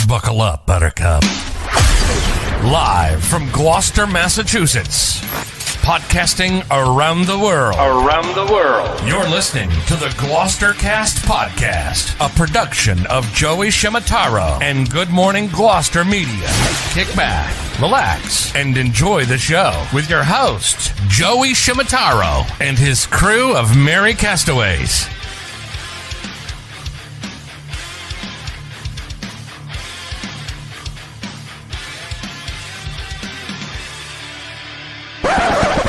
Buckle up, Buttercup. Live from Gloucester, Massachusetts. Podcasting around the world. You're listening to the GloucesterCast podcast, a production of Joey Shimataro and Good Morning Gloucester Media. Kick back, relax, and enjoy the show with your host, Joey Shimataro, and his crew of merry castaways.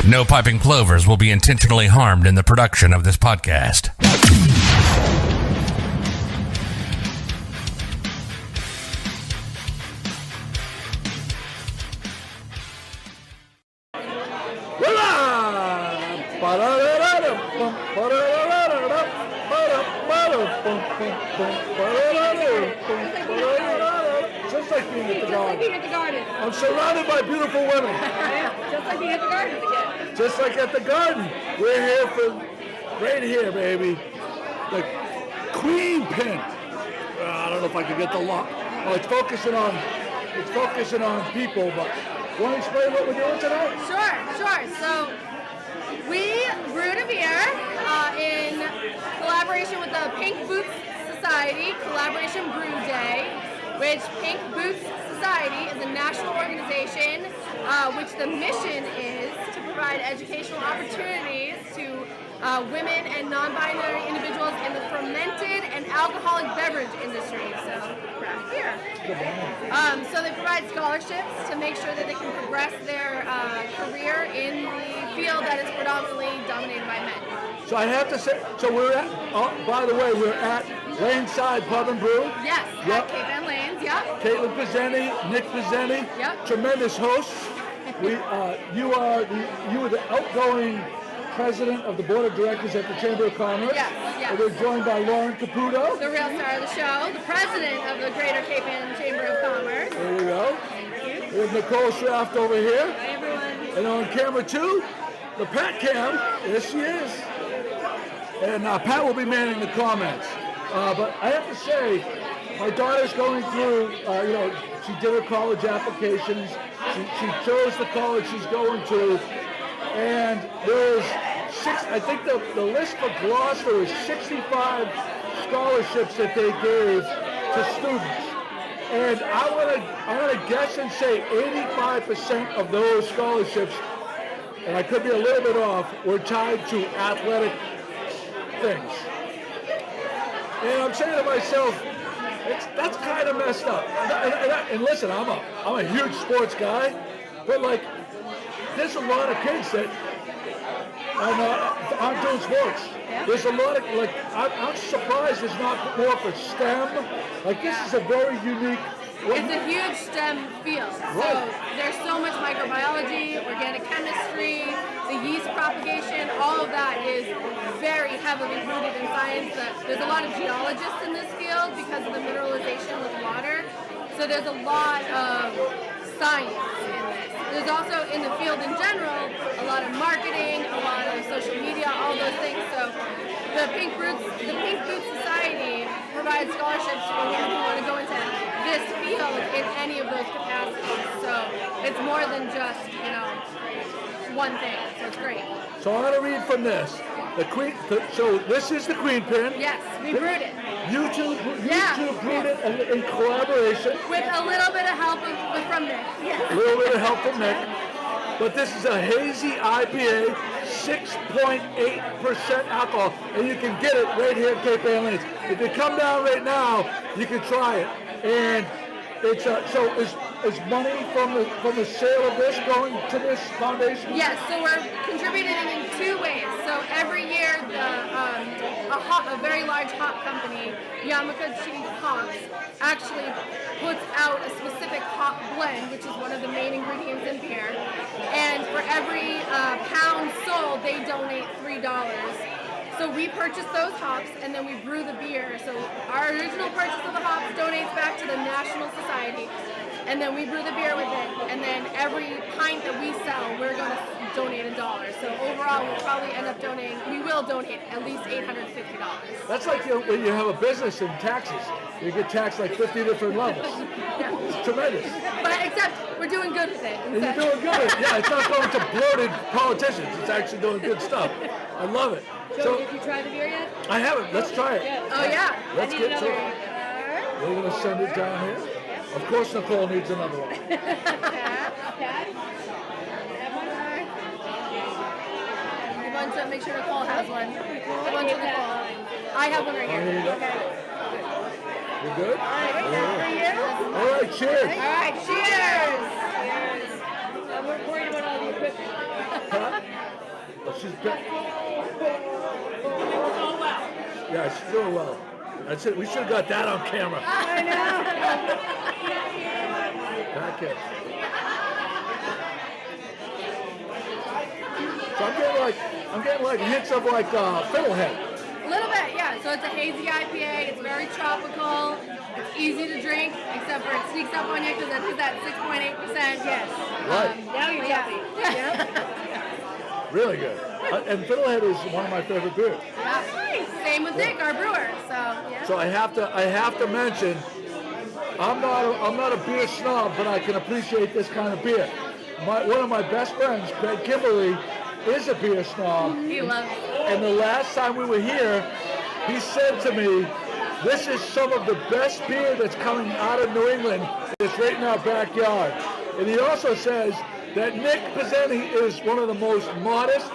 No piping plovers will be intentionally harmed in the production of this podcast. Just like being at the garden. I'm surrounded by beautiful women. Just like being at the garden again. Just like at the garden. We're here for, right here, baby. The queen pin. I don't know if I can get the lock. Oh, it's focusing on people, but want to explain what we're doing tonight? Sure. So we brewed a beer in collaboration with the Pink Boots Society, Collaboration Brew Day, which Pink Boots Society is a national organization which the mission is to provide educational opportunities to women and non-binary individuals in the fermented and alcoholic beverage industry, so craft beer. So they provide scholarships to make sure that they can progress their career in the field that is predominantly dominated by men. So I have to say, we're at, by the way, we're at Laneside Pub and Brew. Yes, at Cape Ann Lanes, Caitlin Pizzeni, Nick Pizzeni, tremendous hosts. You are the outgoing president of the board of directors at the Chamber of Commerce. Yes. And we're joined by Lauren Caputo. The real star of the show, the president of the Greater Cape Ann Chamber of Commerce. There you go. Thank you. We have Nicole Schraft over here. Hi, everyone. And on camera two, the Pat Cam. There she is. And Pat will be manning the comments. But I have to say, my daughter's going through, she did her college applications. She chose the college she's going to. And there's I think the list for Gloucester is 65 scholarships that they gave to students. And I want to guess and say 85% of those scholarships, and I could be a little bit off, were tied to athletic things. And I'm saying to myself, that's kind of messed up. And listen, I'm a huge sports guy, but like, there's a lot of kids that aren't doing sports. Yeah. There's a lot of, I'm surprised there's not more for STEM. Like, this is a very unique. It's a huge STEM field. Right. So there's so much microbiology, organic chemistry, the yeast propagation, all of that is very heavily rooted in science. There's a lot of geologists in this field because of the mineralization with water. So there's a lot of science in this. There's also, in the field in general, a lot of marketing, a lot of social media, all those things. So the Pink Boots Society provides scholarships for women who want to go into this field in any of those capacities. So it's more than just, one thing. So it's great. So I'm going to read from this. So this is the queen pin. Yes, we brewed it. You two brewed it in collaboration. With a little bit of help from Nick. A little bit of help from Nick. But this is a hazy IPA, 6.8% alcohol, and you can get it right here at Cape Ann Lanes. If you come down right now, you can try it. And it's so is money from the sale of this going to this foundation? Yes, so we're contributing in two ways. So every year, a very large hop company, Yamaguchi Hops, actually puts out a specific hop blend, which is one of the main ingredients in beer. And for every pound sold, they donate $3. So we purchase those hops and then we brew the beer. So our original purchase of the hops donates back to the National Society. and then we brew the beer with it, and then every pint that we sell, we're going to donate $1. So overall, we'll probably end up we will donate at least $850. That's like when you have a business in taxes. You get taxed like 50 different levels. Yeah. It's tremendous. But except we're doing good with it. And you're doing good. Yeah, it's not going to bloated politicians. It's actually doing good stuff. I love it. Joe, did you try the beer yet? I haven't. Let's try it. Oh, yeah. Let's get to it. We're going to send it down here. Of course, Nicole needs another one. Make sure Nicole has one. Give one to Nicole. I have one right here. Okay. You good? All right, for you. All right, cheers. All right, cheers. I'm worried about all the equipment. Huh? Oh, she's good. Oh, well. Yeah, she's doing well. That's it. We should have got that on camera. I know. Back in. So I'm getting like hints of like fiddlehead. A little bit, yeah. So it's a hazy IPA. It's very tropical. It's easy to drink, except for it sneaks up on you because it is that 6.8%. Yes. Right. Now you're happy. Yeah. Really good. And fiddlehead is one of my favorite beers. Yeah. Same with Nick, our brewer. So. Yeah. So I have to mention, I'm not a beer snob, but I can appreciate this kind of beer. One of my best friends, Greg Kimberly, is a beer snob. He loves it. And the last time we were here, he said to me, this is some of the best beer that's coming out of New England. It's right in our backyard. And he also says that Nick Pizzeni is one of the most modest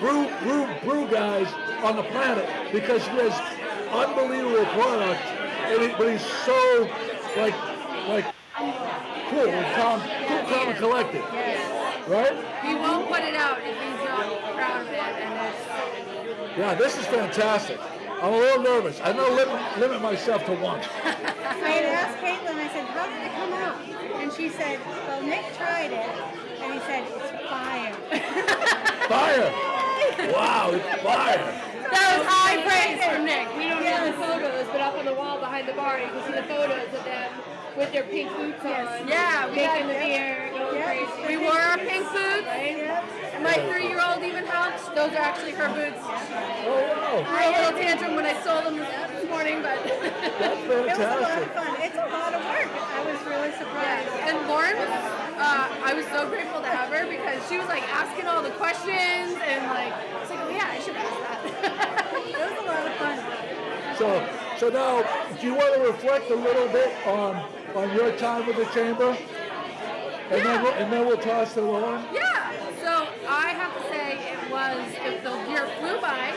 brew guys on the planet because he has unbelievable product, but he's so like cool and calm and collected. Right? He won't put it out if he's not proud of it, and yeah, this is fantastic. I'm a little nervous. I'm going to limit myself to one. I had asked Caitlin, I said, how did it come out? And she said, well, Nick tried it, and he said, it's fire. Fire! Wow, it's fire! That was high praise from Nick. We don't have the photos, but up on the wall behind the bar, you can see the photos of them with their pink boots on. Yeah, we making the beer, going crazy. We wore our pink boots. And my 3-year-old even helped. Those are actually her boots. Oh, wow. I had a little tantrum when I stole them this morning, but That's It was a lot fantastic. of fun. It's a lot of work. I was really surprised. and Lauren, I was so grateful to have her because she was like asking all the questions and like, it's like, oh yeah, I should ask that. It was a lot of fun. So now, do you want to reflect a little bit on your time with the chamber? And then we'll toss to Lauren? Yeah, so I have to say the year flew by,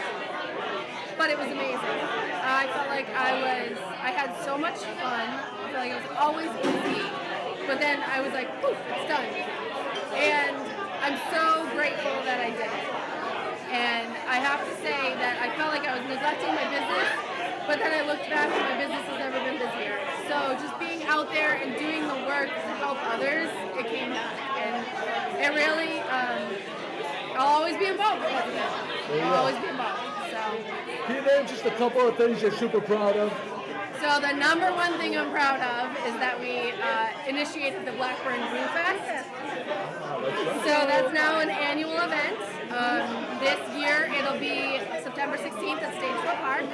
but it was amazing. I felt like I had so much fun. I felt like it was always easy, but then I was like, poof, it's done. And I'm so grateful that I did it. And I have to say that I felt like I was neglecting my business, but then I looked back and my business has never been busier. So just being out there and doing the work to help others, it came back. And it really, I'll always be involved because of it. I'll always be involved. So. Can you name just a couple of things you're super proud of? So the number one thing I'm proud of is that we initiated the Blackburn Brew Fest. So that's now an annual event. This year it'll be September 16th at Stage 4 Park.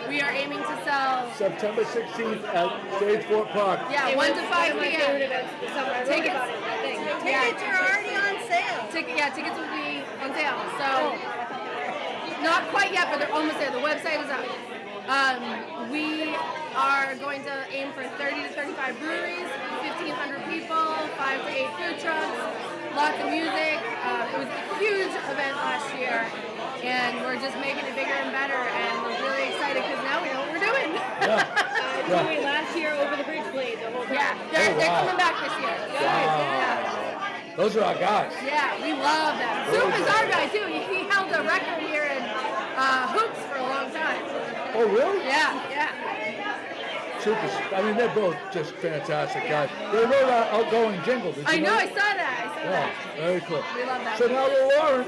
We are aiming to sell September 16th at Stage 4 Park. 1 to 5 p.m. Tickets. Tickets are already on sale. Tickets will be on sale. So not quite yet, but they're almost there. The website is up. We are going to aim for 30 to 35 breweries, 1,500 people, 5 to 8 food trucks, lots of music. It was a huge event last year, and we're just making it bigger and better, and we're really excited because now we know what we're doing. Yeah. Last year over the bridge blade the whole time. Yeah, Oh, they're wow. coming back this year. Yeah. Those are our guys. Yeah, we love them. Soup is our guy too. He held a record here in hoops for a long time. Oh, really? Yeah. They're both just fantastic guys. They wrote that outgoing jingle. Did you I know, I that? saw that. Yeah, very cool. We love that. So now, Lauren,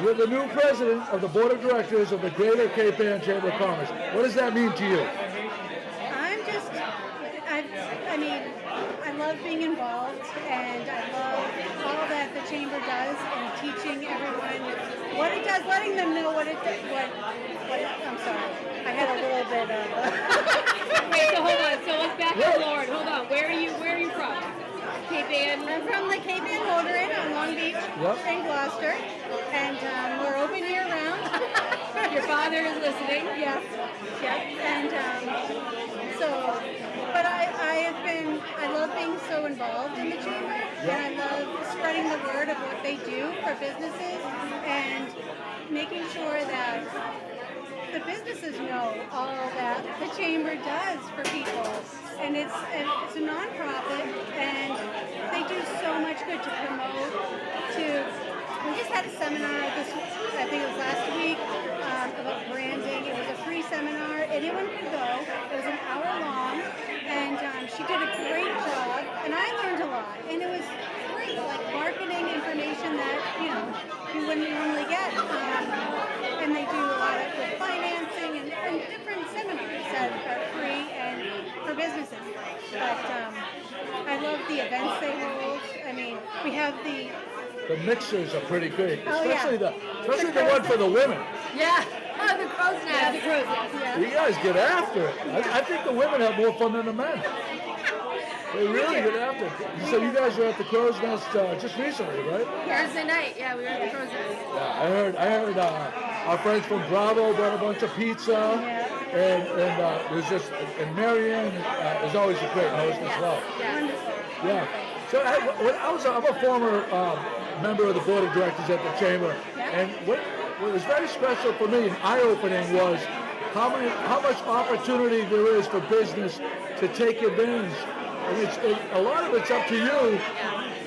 you're the new president of the board of directors of the Greater Cape Ann Chamber of Commerce. What does that mean to you? love being involved, and I love all that the chamber does and teaching everyone what it does, letting them know what it does. I'm sorry, I had a little bit of. Wait, so hold on. So let's back up, Lord. Hold on. Where are you from? Cape Ann. I'm from the Cape Ann Motor Inn on Long Beach in Gloucester, and we're open year round. Your father is listening. Yes, and but I love being so involved in the chamber, and I love spreading the word of what they do for businesses, and making sure that the businesses know all that the chamber does for people. And it's a nonprofit, and they do so much good to promote. We just had a seminar I think it was last week, about branding. It was a free seminar. Anyone could go. It was an hour long, and she did a great job, and I learned a lot. And it was great, like marketing information that you wouldn't normally get. And they do a lot with financing and different seminars that are free and for businesses. But I love the events they hold. I mean, we have the mixers are pretty big, especially the crow's one for the women. Yeah. Oh, the crow's nest. Yeah, the crow's nest. Yeah. You guys get after it. I think the women have more fun than the men. They really get after it. So you guys were at the Crow's Nest just recently, right? Thursday night. Yeah, we were at the crow's nest. Yeah, I heard our friends from Bravo brought a bunch of pizza, and there's just, and Marianne is always a great host as well. Wonderful. Yeah. So I'm a former member of the board of directors at the chamber, and what was very special for me and eye-opening was how much opportunity there is for business to take advantage. And a lot of it's up to you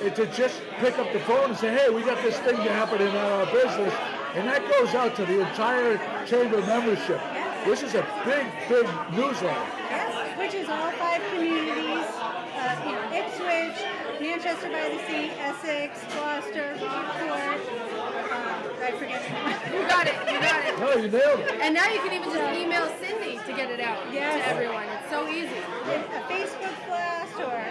to just pick up the phone and say, hey, we got this thing happening at our business, and that goes out to the entire chamber membership. This is a big newsletter. Yes, which is all 5 communities, Ipswich, Manchester by the Sea, Essex, Gloucester, Rockport. I forget. You got it. No, you nailed it. And now you can even just email Cindy to get it out to everyone. It's so easy. A Facebook blast, or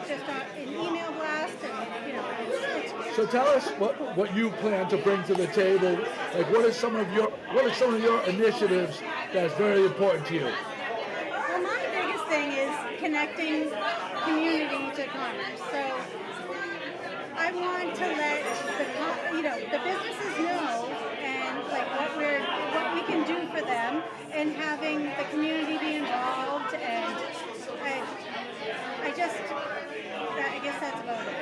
just an email blast, and So tell us what you plan to bring to the table. Like, what are some of your initiatives that's very important to you? Well, my biggest thing is connecting community to commerce. So I want to let the businesses know, and like what we can do for them, and having the community be involved, and I guess that's about it.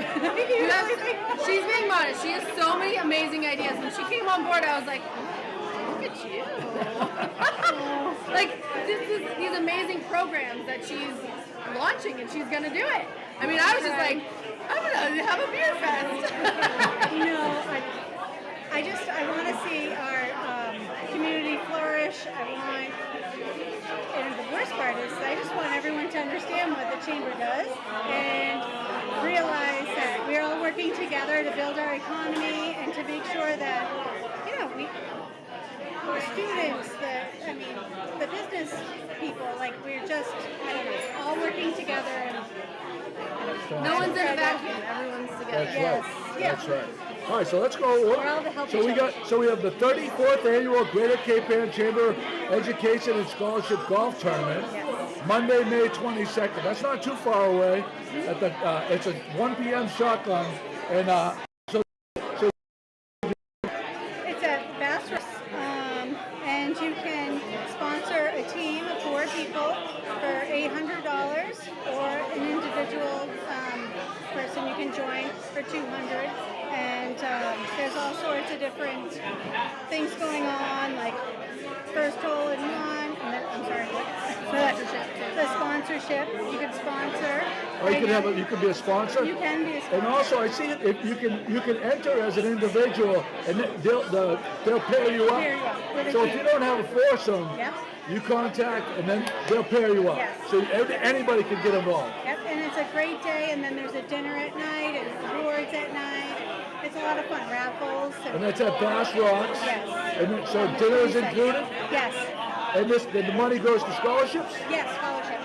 She's being modest. She has so many amazing ideas. When she came on board, I was like, look at you. Like, these amazing programs that she's launching, and she's going to do it. I mean, I was just like, I'm going to have a beer fest. I want to see our community flourish. And the worst part is, I just want everyone to understand what the chamber does and realize that we're all working together to build our economy and to make sure that, the students, the business people, like, we're just, all working together. And no one's in a vacuum. Everyone's together. That's right. All right, so let's go. So we have the 34th annual Greater Cape Ann Chamber Education and Scholarship Golf Tournament, Monday, May 22nd. That's not too far away. It's a 1 p.m. shotgun, and it's at Bass, and you can sponsor a team of 4 people for $800, or an individual person you can join for $200. And there's all sorts of different things going on, like first hole in one, and then, I'm sorry, the sponsorship. You can sponsor. Or you can be a sponsor. You can be a sponsor. And also, I see if you can enter as an individual, and they'll pair you up. So if you don't have a foursome, you contact, and then they'll pair you up. Yes. So anybody can get involved. Yep, and it's a great day, and then there's a dinner at night, and rewards at night. It's a lot of fun, raffles. And that's at Bass Rocks. Yes. And so dinner is included? Yes. And the money goes to scholarships? Yes, scholarship.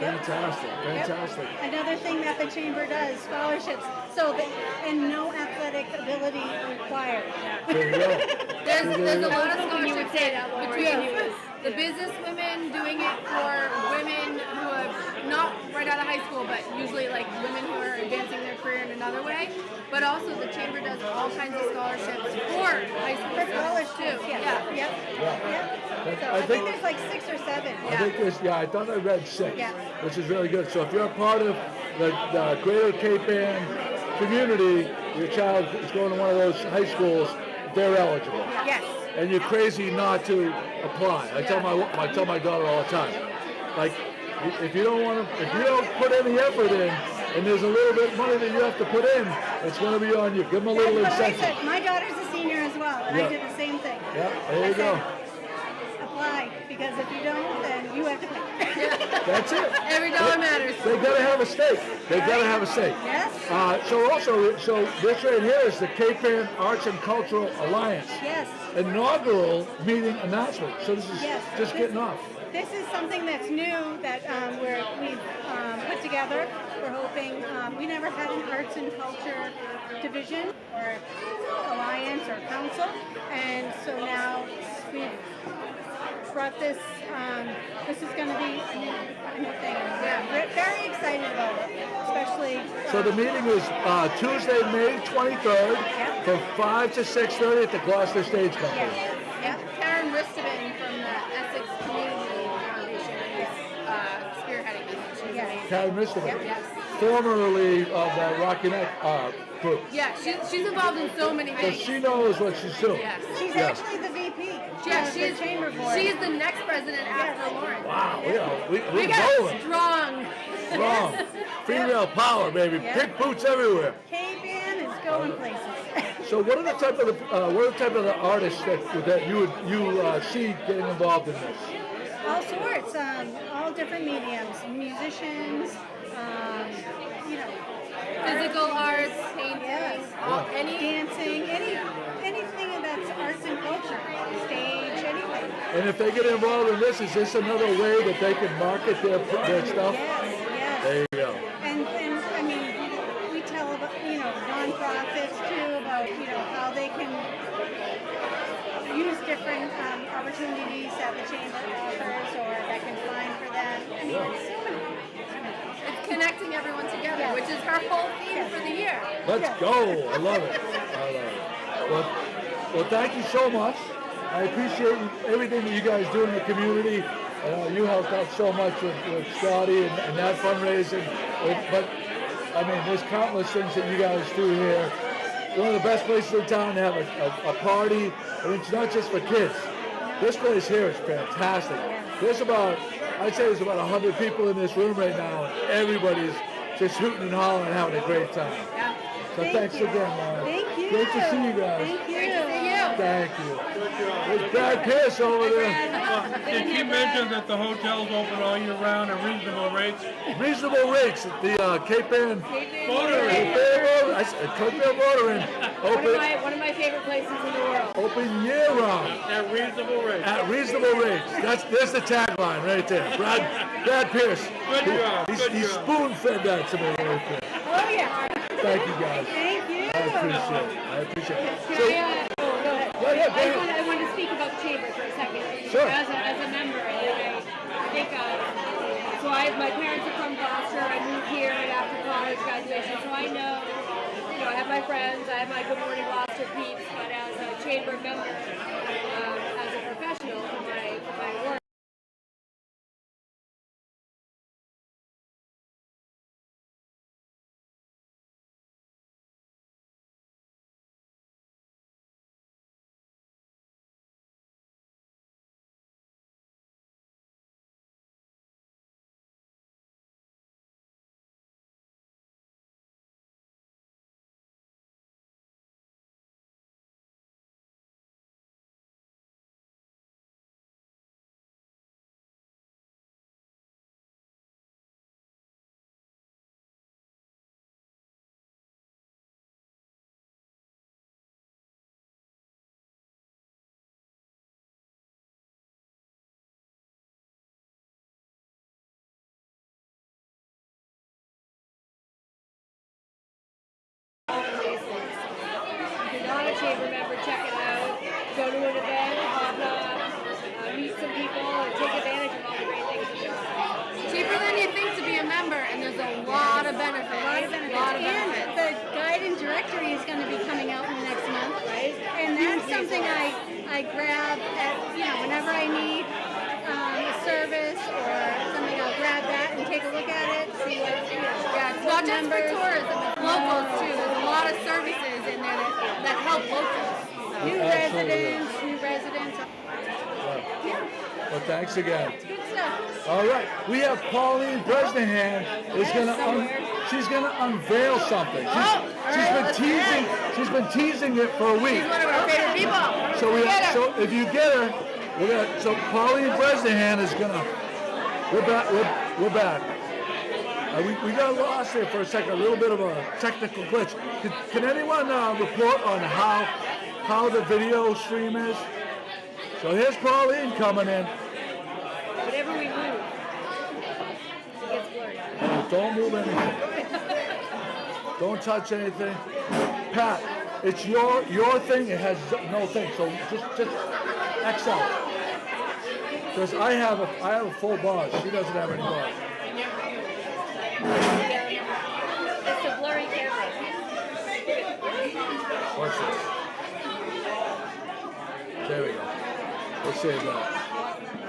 Yep. Fantastic. Another thing that the chamber does, scholarships. And no athletic ability required. There you go. There's a lot of You would scholarships say that, Laura. between the business women doing it for women who have not right out of high school, but usually like women who are advancing their career in another way. But also the chamber does all kinds of scholarships for high school For college students too. too. Yep. So I think there's like 6 or 7. I think I thought I read 6, Yeah. which is really good. So if you're a part of the Greater Cape Ann community, your child is going to one of those high schools, they're eligible. Yes. And you're crazy not to apply. I tell my daughter all the time, like, if you don't put any effort in, and there's a little bit of money that you have to put in, it's going to be on you. Give them a little That's what I incentive. said. My daughter's a senior as well, and I did the same thing. Yeah, there you go. Apply, because if you don't, then you have to pay. That's it. Every dollar matters. They got to have a stake. Yes. So this right here is the Cape Ann Arts and Cultural Alliance. Yes. Inaugural meeting announcement. So this is Yes. just getting off. This is something that's new that we've put together. We're hoping, we never had an arts and culture division or alliance or council, and so now we've brought this. This is going to be a new thing. We're very excited about it, especially. So the meeting is Tuesday, May 23rd, Yep. from 5 to 6:30 at the Gloucester Stage Company. Yes. Yep. Karen Risteman from the Essex Community Foundation is spearheading this. She's Yes. amazing. Karen Mister, Yes. formerly of the Rocky Neck group. Yeah, she's involved in so many So things. she knows what she's doing. Yes. She's Yeah. actually the VP. Yeah, of she's the chamber board. She's the next president after Lauren. Wow, We we're got going. strong. Strong. Female power, baby. Yeah. Big boots everywhere. Cape Ann is going places. So what are the type of the artists that you see getting involved in this? All sorts, all different mediums, musicians, you know, Physical arts, painting, Yes. any dancing, anything that's arts and culture, stage, anything. And if they get involved in this, is this another way that they can market their stuff? Yes. There you go. And I mean, we tell about, nonprofits too about, how they can use different opportunities that the chamber offers or that can find for them. I mean, it's so many. it's connecting everyone together, which is her whole theme for the year. Let's go. I love it. Well, thank you so much. I appreciate everything that you guys do in the community. You helped out so much with Scotty and that fundraising. But, I mean, there's countless things that you guys do here. One of the best places in town to have a party, and it's not just for kids. This place here is fantastic. I'd say there's about 100 people in this room right now, and everybody's just hooting and hollering and having a great time. Yeah. So thanks again, Lauren. Thank you. Great to see you guys. Thank you. Great to see you. Thank you. There's Brad Pierce over there. Did she mention that the hotel's open all year round at reasonable rates? Reasonable rates at the Cape Ann Motoring. Cape Ann Motoring. One of my favorite places in the world. Open year round At reasonable rates. at reasonable rates. There's the tagline right there. Brad Pierce. Good job, He good job. spoon-fed that to me right there. Oh, yeah. Thank you, guys. Thank you. I appreciate it. Can So, I, go ahead. I want to speak about the chamber for a second. Sure. As a member, and I think, my parents are from Gloucester. I moved here right after college graduation, so I know, I have my friends, I have my Good Morning Gloucester peeps, but as a chamber member, as a professional for my work, go to an event, hobnob, meet some people, and take advantage of all the great things that there are. Cheaper than you think to be a member, and there's a lot of benefits. And the guide and directory is going to be coming out in the next month, right? And that's something I grab at, whenever I need a service or something, I'll grab that and take a look at it, see what, Yeah, it's not just for tourism, it's locals too. There's a lot of services in there that help locals. New residents. Well, thanks again. Good stuff. All right, we have Pauline Bresnahan she's gonna unveil something. She's been teasing it for a week. She's one of our favorite people. So if you get her, so Pauline Bresnahan is gonna. We're back. We got lost there for a second. A little bit of a technical glitch. Can anyone report on how the video stream is? So here's Pauline coming in. Whatever we move, it gets blurry. Don't move anything. Don't touch anything. Pat, it's your thing. It has no thing. So just X out. Because I have a full bars. She doesn't have any bars. It's a blurry camera. What's this? There we go. Let's save that.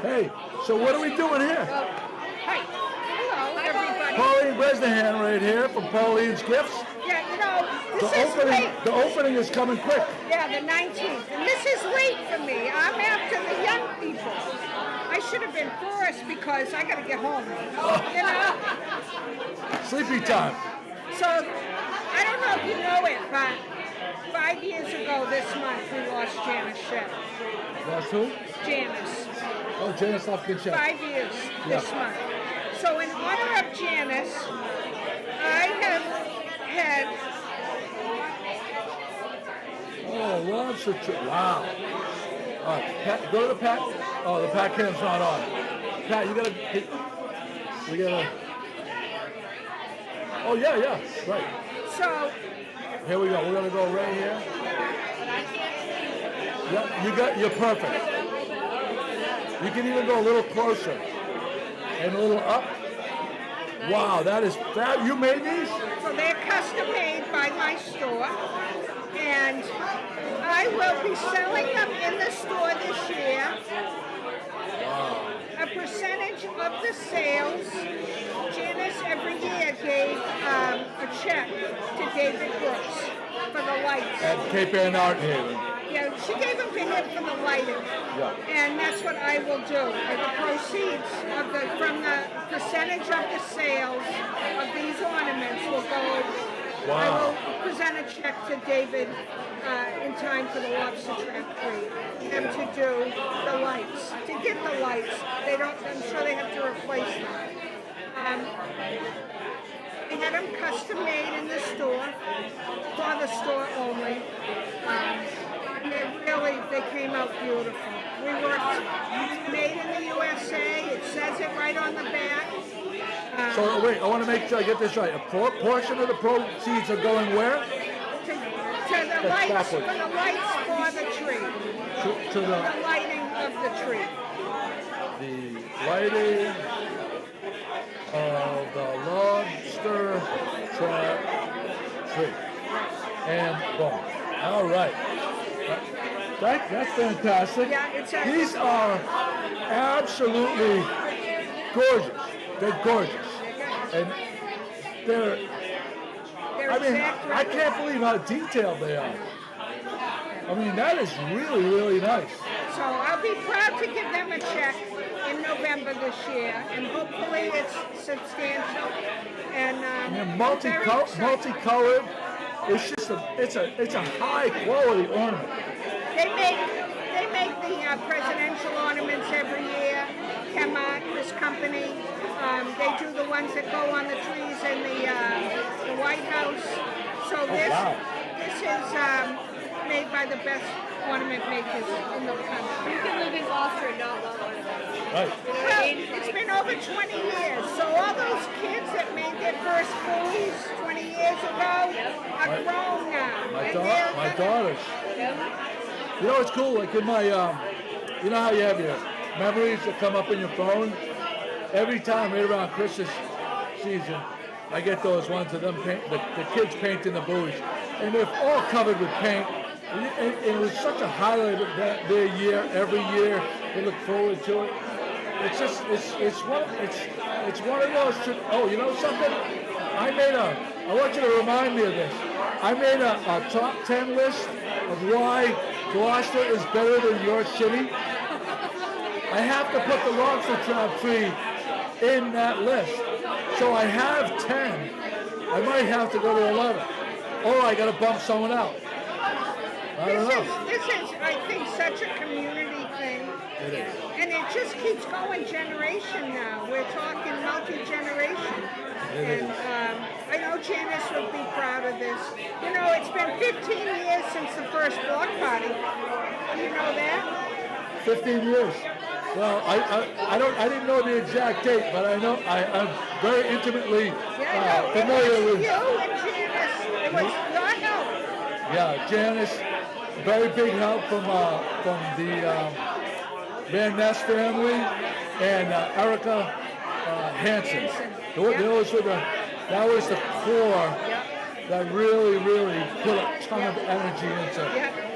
Hey, so what are we doing here? Hi. Hello, everybody. Pauline Bresnahan right here from Pauline's Gifts. Yeah, this is late. The opening is coming quick. Yeah, the 19th. And this is late for me. I'm after the young people. I should have been first because I got to get home. Sleepy time. So, I don't know if you know it, but 5 years ago this month we lost Janice Shedd. That's who? Janice. Oh, Janice Lofkin-Shedd. 5 years this month. So in honor of Janice, I have had... Oh, lobster trip. Wow. All right, Pat, go to the Pat. Oh, the Pat cam's not on. Pat, we gotta... Oh, yeah, right. So... Here we go. We're gonna go right here. Yep, you're perfect. You can even go a little closer and a little up. Wow, that is fab. You made these? So they're custom made by my store, and I will be selling them in the store this year. Wow. A percentage of the sales, Janice every year gave a check to David Brooks for the lights. At Cape Ann Art Haven. Yeah, she gave them to him for the lighting. Yeah. And that's what I will do. The proceeds from the percentage of the sales of these ornaments will go. Wow. I will present a check to David in time for the lobster trap tree. Them to do the lights. To get the lights, I'm sure they have to replace them. We had them custom made in the store, for the store only. They came out beautiful. We worked made in the USA. It says it right on the back. So wait, I want to make sure I get this right. A portion of the proceeds are going where? To the lights, for the lights for the tree. To the lighting of the tree. The lighting of the lobster trap tree. And boom. All right. That's fantastic. Yeah, These are absolutely gorgeous. They're gorgeous. And they're I can't believe how detailed they are. I mean, that is really, really nice. So I'll be proud to give them a check in November this year, and hopefully it's substantial. And multicolored. It's just it's a high quality ornament. They make the presidential ornaments every year. Chemart, this company, they do the ones that go on the trees in the White House. So this is made by the best ornament makers in the country. You can live in Gloucester and not love ornaments. Right. Well, it's been over 20 years. So all those kids that made their first buoys 20 years ago are grown now. My daughters. You know, it's cool. Like in my, you know how you have your memories that come up in your phone? Every time right around Christmas season, I get those ones of them the kids painting the booths, and they're all covered with paint. And it was such a highlight of their year. Every year they look forward to it. It's just it's one of those. Oh, you know something? I want you to remind me of this. I made a top 10 list of why Gloucester is better than your city. I have to put the lobster trap tree in that list. So I have 10. I might have to go to 11. Or I got to bump someone out. I don't know. This is, I think, such a community thing. It is. And it just keeps going generation now. We're talking multi-generation. And I know Janice would be proud of this. You know, it's been 15 years since the first block party. You know that? 15 years. Well, I didn't know the exact date, but I know I'm very intimately familiar with you and Janice. It was your help. Yeah, Janice. Very big help from the Van Ness family and Erica Hansen. That was the core that really put a ton of energy into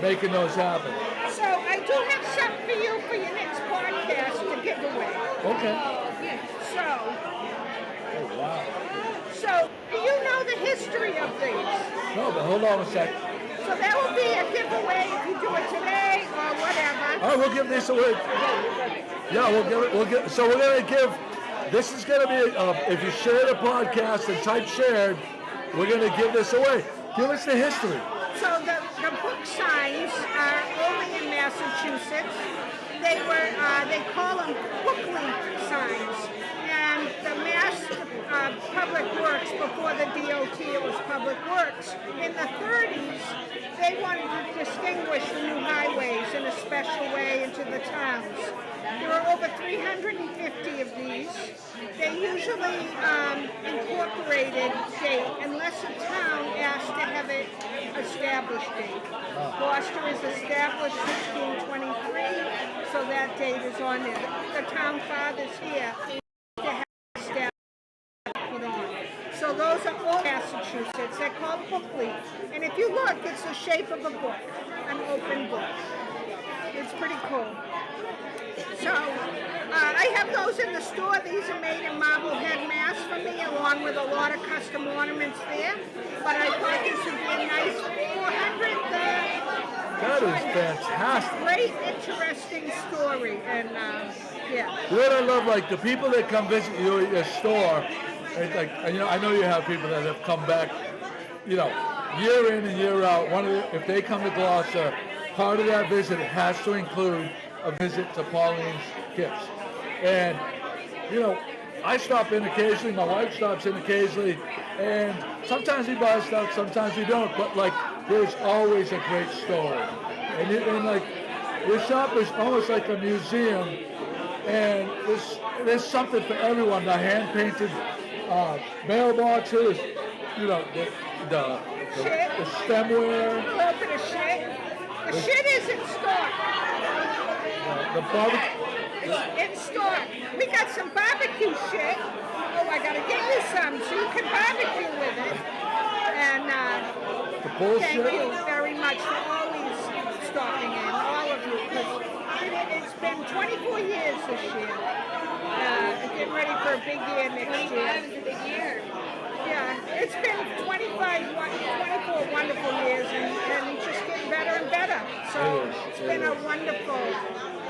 making those happen. So I do have something for you for your next podcast to give away. Okay. Oh, wow. So do you know the history of these? No, but hold on a sec. So that will be a giveaway if you do it today or whatever. All right, we'll give this away. Yeah, we'll give. So we're gonna give. This is gonna be if you share the podcast and type shared, we're gonna give this away. Give us the history. So the book signs are only in Massachusetts. They call them book length signs. And the Mass Public Works, before the DOT, it was Public Works. In the 30s, they wanted to distinguish the new highways in a special way into the towns. There are over 350 of these. They usually incorporated date unless a town asked to have it established date. Gloucester is established 1623, so that date is on there. The town fathers here to have established put on. So those are all Massachusetts. They're called book leaf. And if you look, it's the shape of a book, an open book. It's pretty cool. So I have those in the store. These are made in Marblehead, Mass for me, along with a lot of custom ornaments there. But I thought this would be a nice 400. That is fantastic. Great, interesting story. And yeah. You know what I love? Like the people that come visit you at your store. It's like, you know, I know you have people that have come back, you know, year in and year out. If they come to Gloucester, part of that visit has to include a visit to Pauline's Gifts. And, you know, I stop in occasionally, my wife stops in occasionally, and sometimes we buy stuff, sometimes we don't, but like, there's always a great story. And like, your shop is almost like a museum, and there's something for everyone. The hand-painted mailboxes, you know, the stemware. A little bit of shit. The shit is in stock. The barbecue. In stock. We got some barbecue shit. Oh, I gotta get you some so you can barbecue with it. And the bullshit. thank you very much for always stopping in, all of you. Because it's been 24 years this year. Getting ready for a big year next year. 25 is a big year. Yeah, it's been 24 wonderful years, and it's just getting better and better. So it's been a wonderful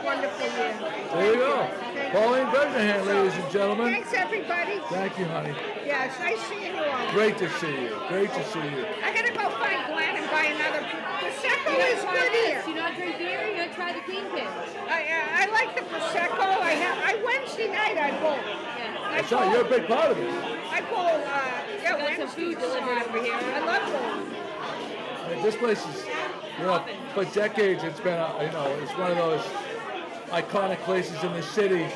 year. There you go. Pauline Bresnahan, ladies and gentlemen. Thanks, everybody. Thank you, honey. Yeah, it's nice seeing you all. Great to see you. Great to see you. I gotta go find Glenn and buy another. Prosecco is good here. Do you not drink beer? You gotta try the Kingpin. I like the Prosecco. Wednesday night I bowl. Yeah. Sorry, you're a big part of it. I bowl, Got some Wednesdays food delivered over here. I love bowling. I mean, this place is, you know, for decades it's been, it's one of those iconic places in the city.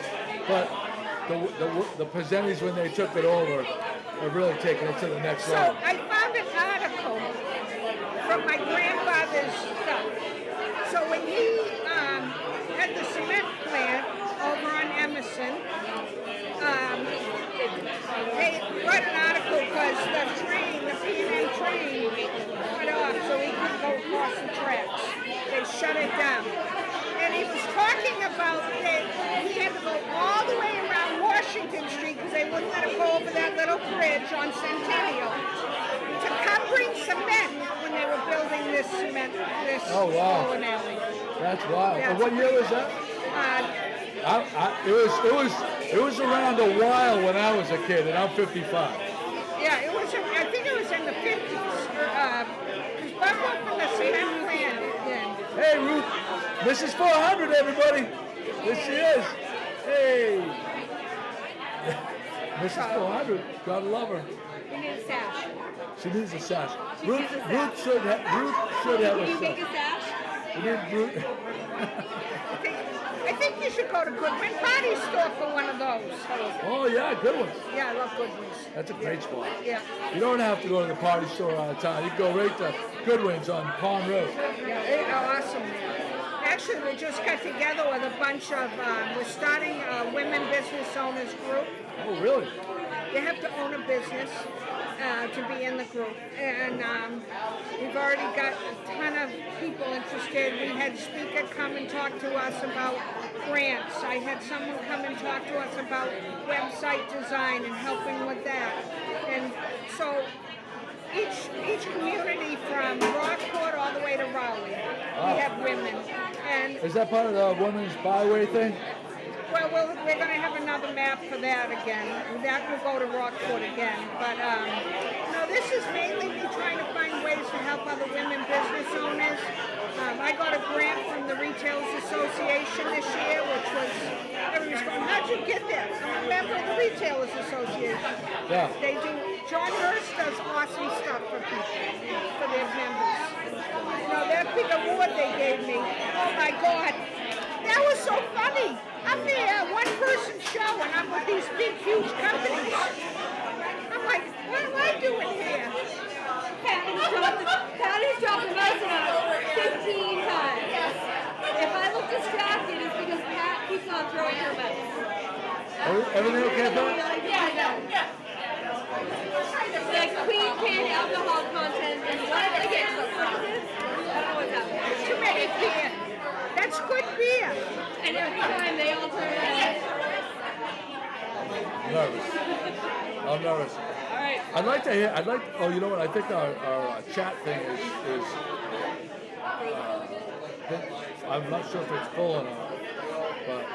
But the presenters, when they took it over, have really taken it to the next level. So I found an article from my grandfather's stuff. So in when he had the cement plant over on Emerson, they wrote an article because the P&M train went off so he couldn't go across the tracks. They shut it down. And he was talking about that he had to go all the way around Washington Street because they wouldn't let him go over that little bridge on Centennial to come bring cement when they were building this cement, this bowling alley. That's wild. Yeah. And what year was that? It was around a while when I was a kid, and I'm 55. Yeah, it was. I think it was in the 50s. Because Bob opened the cement plant then. Hey, Ruth, Mrs. 400, everybody. There she is. Hey. Mrs. 400, gotta love her. We need a sash. She needs a sash. She Ruth needs a sash. should have a Can you make sash. a sash? We need Ruth. I think you should go to Goodwin Party Store for one of those. Oh, yeah, good ones. Yeah, I love Goodwin's. That's a great spot. Yeah. You don't have to go to the party store all the time. You can go right to Goodwin's on Pond Road. Yeah, they are awesome. Actually, we just got together with a bunch of, we're starting a women business owners group. Oh, really? You have to own a business to be in the group. And we've already got a ton of people interested. We had a speaker come and talk to us about grants. I had someone come and talk to us about website design and helping with that. And so each community from Rockport all the way to Raleigh, we have women. And Is that part of the Women's Byway thing? well, we're going to have another map for that again. That will go to Rockport again. But no, this is mainly me trying to find ways to help other women business owners. I got a grant from the Retailers Association this year, which was, everyone's going, how'd you get that? I'm a member of the Retailers Association. Yeah. They do, John Hurst does awesome stuff for people, for their members. You know, that big award they gave me, oh my God, that was so funny. I'm there, one-person show, and I'm with these big, huge companies. I'm like, what am I doing here? Patty's dropped the mouse about 15 times. If I look distracted, it's because Pat keeps on throwing her mouse. Everything okay, Pat? Yeah. Like Queen Can alcohol content and what did I get? I don't know what's happening. Too many beer. That's good beer. And every time they all turn around. Nervous. I'm nervous. All right. Oh, you know what? I think our chat thing is I'm not sure if it's full or not, but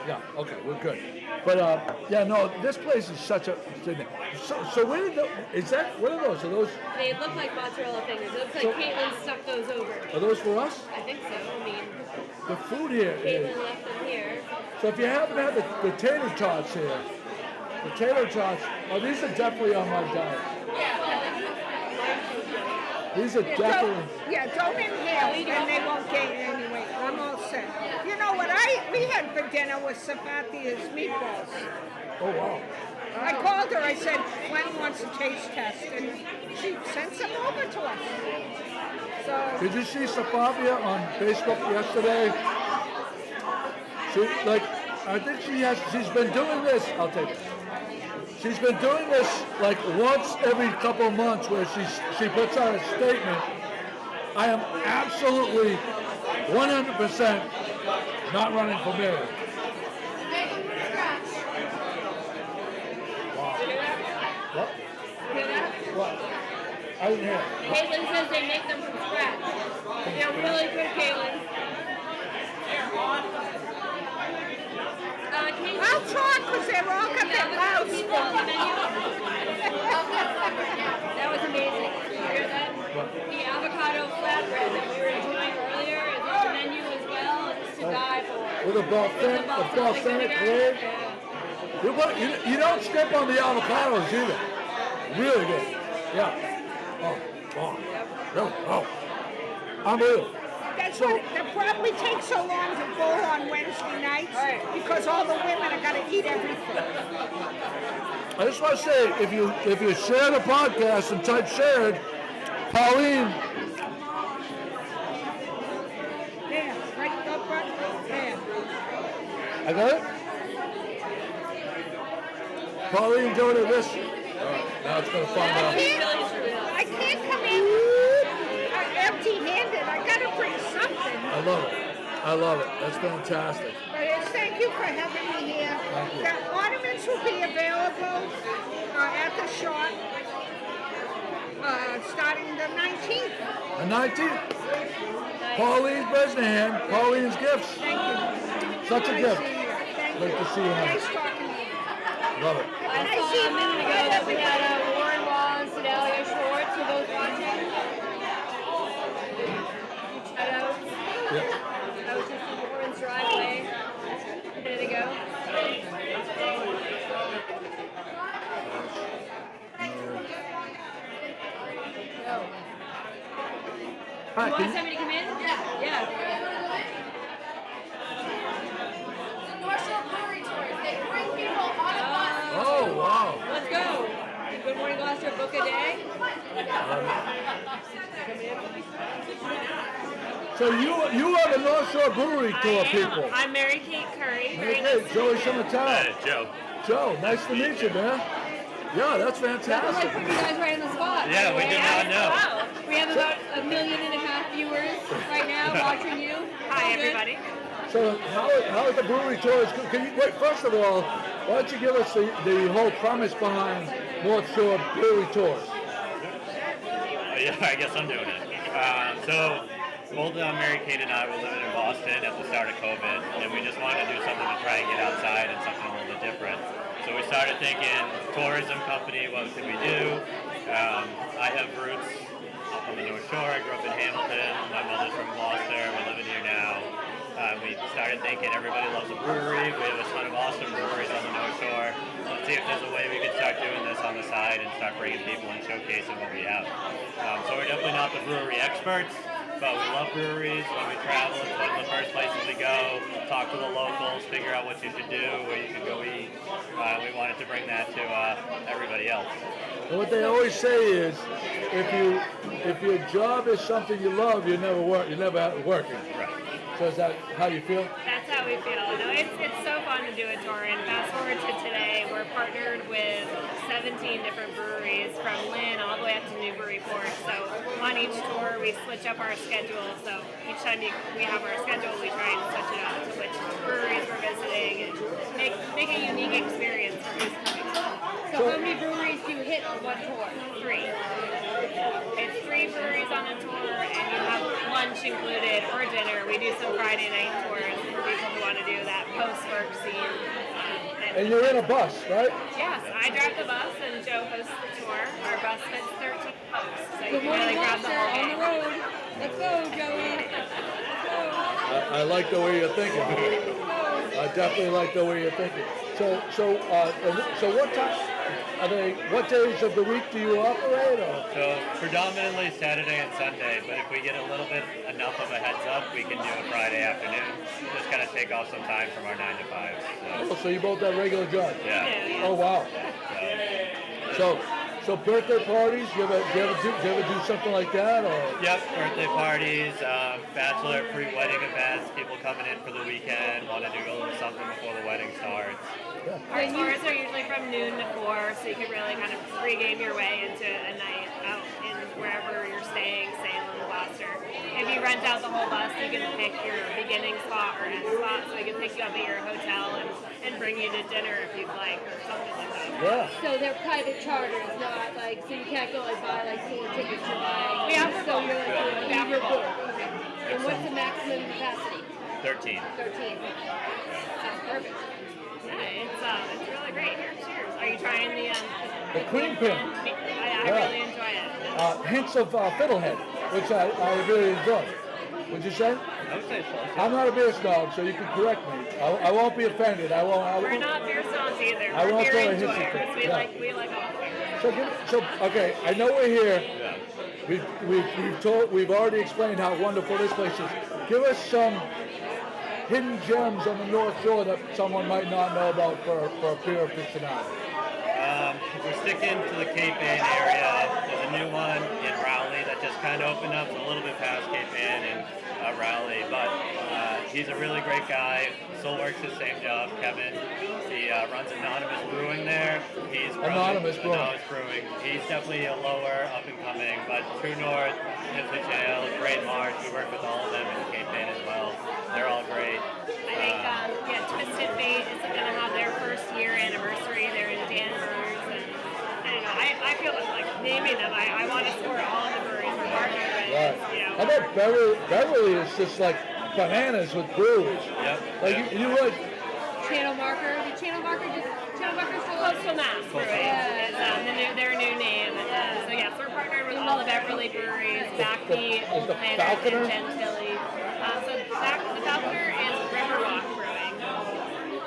yeah, okay, we're good. But yeah, no, this place is such a. So where did what are those? Are those? They look like mozzarella fingers. It looks like Caitlin stuck those over. Are those for us? I think so. I mean, The food here is. Caitlin left them here. So if you happen to have the tater tots here, the tater tots, oh, these are definitely on my diet. These are definitely. Don't inhale, and they won't gain any weight. I'm all set. You know what we had for dinner was Sabathia's meatballs. Oh wow. I called her, I said, Glenn wants a taste test, and she sent some over to us. So, Did you see Safaviya on Facebook yesterday? I think she's been doing this, I'll take it. She's been doing this like once every couple of months where she puts out a statement. I am absolutely 100% not running for mayor. What? Hear that? What? I didn't hear. Caitlin says they make them from scratch. They're really good, Caitlin. I'll talk because they're all got their mouths full. That was amazing. Did you hear that? The avocado flatbread that we were enjoying earlier is on the menu as well. It's to die for. With a balsamic bread. You don't skip on the avocados either. Really good. Yeah. Oh. Unbelievable. That's what that probably takes so long to go on Wednesday nights because all the women are going to eat everything. I just want to say, if you share the podcast and type shared, Pauline I got it? Pauline, go to this. All right, now it's going to find out. I can't come in empty-handed. I gotta bring something. I love it. I love it. That's fantastic. But thank you for having me here. Thank you. The ornaments will be available at the shop starting the 19th. The 19th. Pauline Bresnahan, Pauline's Gifts. Thank you. Such a Nice gift. seeing you. Thank Great you. to see you, honey. Nice talking to you. Love it. I saw a minute ago that we had Warren Wall and Sedalia Schwartz who both watching. Shout outs. Yeah. I was just in Warren's driveway a minute ago. Hi, You want can you- somebody to come in? Yeah. North Shore Brewery tours. They bring people on a bus. Oh, wow. Let's go. Good Morning Gloucester, book a day. So you are the North Shore Brewery tour people. I'm Mary Kate Curry. Very Okay, nice to Joey meet you. Summertown. Joe. Joe, nice to meet you, man. Yeah, that's That was like fantastic. putting you guys right on the spot. Yeah, we did not know. Wow. We have about 1.5 million viewers right now watching you. Hi, everybody. So how is the brewery tours? Can you wait? First of all, why don't you give us the whole premise behind North Shore Brewery tours? Yeah, I guess I'm doing it. So both Mary Kate and I were living in Boston at the start of COVID, and we just wanted to do something to try and get outside and something a little bit different. So we started thinking, tourism company, what could we do? I have roots up on the North Shore. I grew up in Hamilton. My mother's from Gloucester. We're living here now. We started thinking everybody loves a brewery. We have a ton of awesome breweries on the North Shore. Let's see if there's a way we could start doing this on the side and start bringing people and showcasing what we have. So we're definitely not the brewery experts, but we love breweries. When we travel, it's one of the first places we go, talk to the locals, figure out what you should do, where you should go eat. We wanted to bring that to everybody else. And what they always say is, if your job is something you love, you're never working. Right. So is that how you feel? That's how we feel. No, it's so fun to do a tour. And fast forward to today, we're partnered with 17 different breweries from Lynn all the way up to Newburyport. So on each tour, we switch up our schedule. So each time we have our schedule, we try and switch it up to which breweries we're visiting and make a unique experience for who's coming. So how many breweries do you hit on one tour? 3. It's 3 breweries on a tour, and you have lunch included or dinner. We do some Friday night tours for people who want to do that post-work scene. And you're in a bus, right? Yes, I drive the bus, and Joe hosts the tour. Our bus fits 13 folks, so you can really grab the whole on the gang. road. Let's go, Joey. Let's go. I like the way you're thinking. I definitely like the way you're thinking. So what time? What days of the week do you operate? Or? So predominantly Saturday and Sunday, but if we get a little bit enough of a heads up, we can do a Friday afternoon. Just kind of take off some time from our 9 to 5. So you both have regular jobs? Yeah. Oh wow. So birthday parties? Do you ever do something like that? Or? Yep, birthday parties, bachelor pre-wedding events, people coming in for the weekend, want to do a little something before the wedding starts. Our tours are usually from noon to 4, so you can really kind of pregame your way into a night out in wherever you're staying, Salem, Gloucester. If you rent out the whole bus, you can pick your beginning spot or end spot, so we can pick you up at your hotel and bring you to dinner if you'd like, or something like that. Yeah. So they're private charters, not like, so you can't go like buy like season tickets or buy. We have for so both. you're like, We have for you're both. good. Okay. And what's the maximum capacity? 13. 13. Sounds perfect. Yeah, it's really great. Here, cheers. Are you trying The cream pin. I Yeah. really enjoy it. Hints of fiddlehead, which I really enjoy. Would you say? I would say so. I'm not a beer snob, so you can correct me. I won't be offended. I won't. We're not beer songs either. I We're won't beer throw a hissy enjoyers. fit. We Yeah. like all beer. Okay. I know we're here. Yeah. We've already explained how wonderful this place is. Give us some hidden gems on the North Shore that someone might not know about for a beer aficionado. We're sticking to the Cape Ann area. There's a new one in Rowley that that just kind of opened up a little bit past Cape Ann and Raleigh. But he's a really great guy. Still works his same job, Kevin. He runs Anonymous Brewing there. He's Anonymous Brewing. He's definitely a lower up and coming, but True North, Nipsey Jail, Great March, we work with all of them in Cape Ann as well. They're all great. I think Twisted Fate is going to have their first year anniversary. They're in Danvers, and I don't know. I feel like naming them. I want to support all of the breweries we're partnered with. Right. You know. I bet Beverly is just like bananas with breweries. Yep. Like you like. Channel Marker still Coastal Mass Brewing is their new name. So yes, we're partnered with all the Beverly breweries, Backbeat, Old Planet, and Gentilly. The Falconer is Riverwalk Brewing.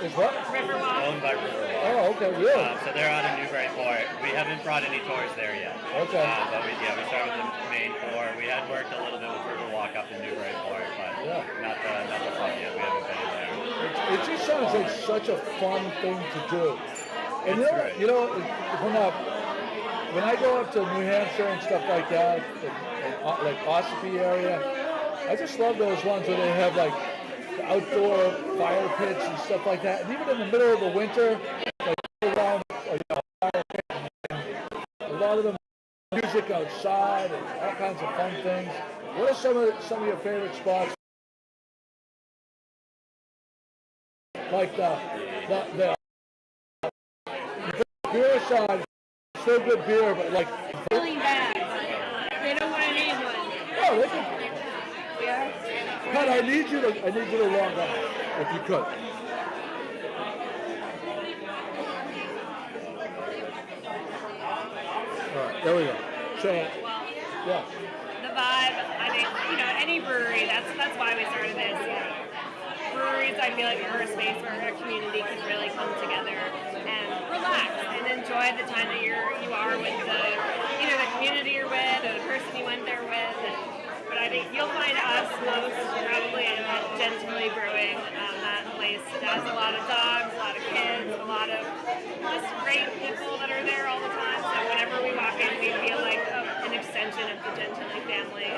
Is what? Riverwalk. Owned by Brewery. Oh, okay, really? So they're out of Newburyport. We haven't brought any tours there yet. Okay. But we started with the main tour. We had worked a little bit with Riverwalk up in Newburyport, but not the fun yet. We haven't been in there. It just sounds like such a fun thing to do. And when I go up to New Hampshire and stuff like that, and like Ossipee area, I just love those ones where they have like the outdoor fire pits and stuff like that. And even in the middle of the winter, like around fire pit, and a lot of them music outside and all kinds of fun things. What are some of your favorite spots? Like the beer side, still good beer, but like Filling bags. They don't want to name one. oh, they can. Yeah. Pat, I need you to log on if you could. All right, there we go. So, yeah. The vibe, I think, any brewery, that's why we started this. Breweries, I feel like, are a space where a community can really come together and relax and enjoy the time that you are with either the community you're with or the person you went there with. But I think you'll find us most probably at Gentilly Brewing. That place has a lot of dogs, a lot of kids, a lot of just great people that are there all the time. So whenever we walk in, we feel like an extension of the Gentilly family.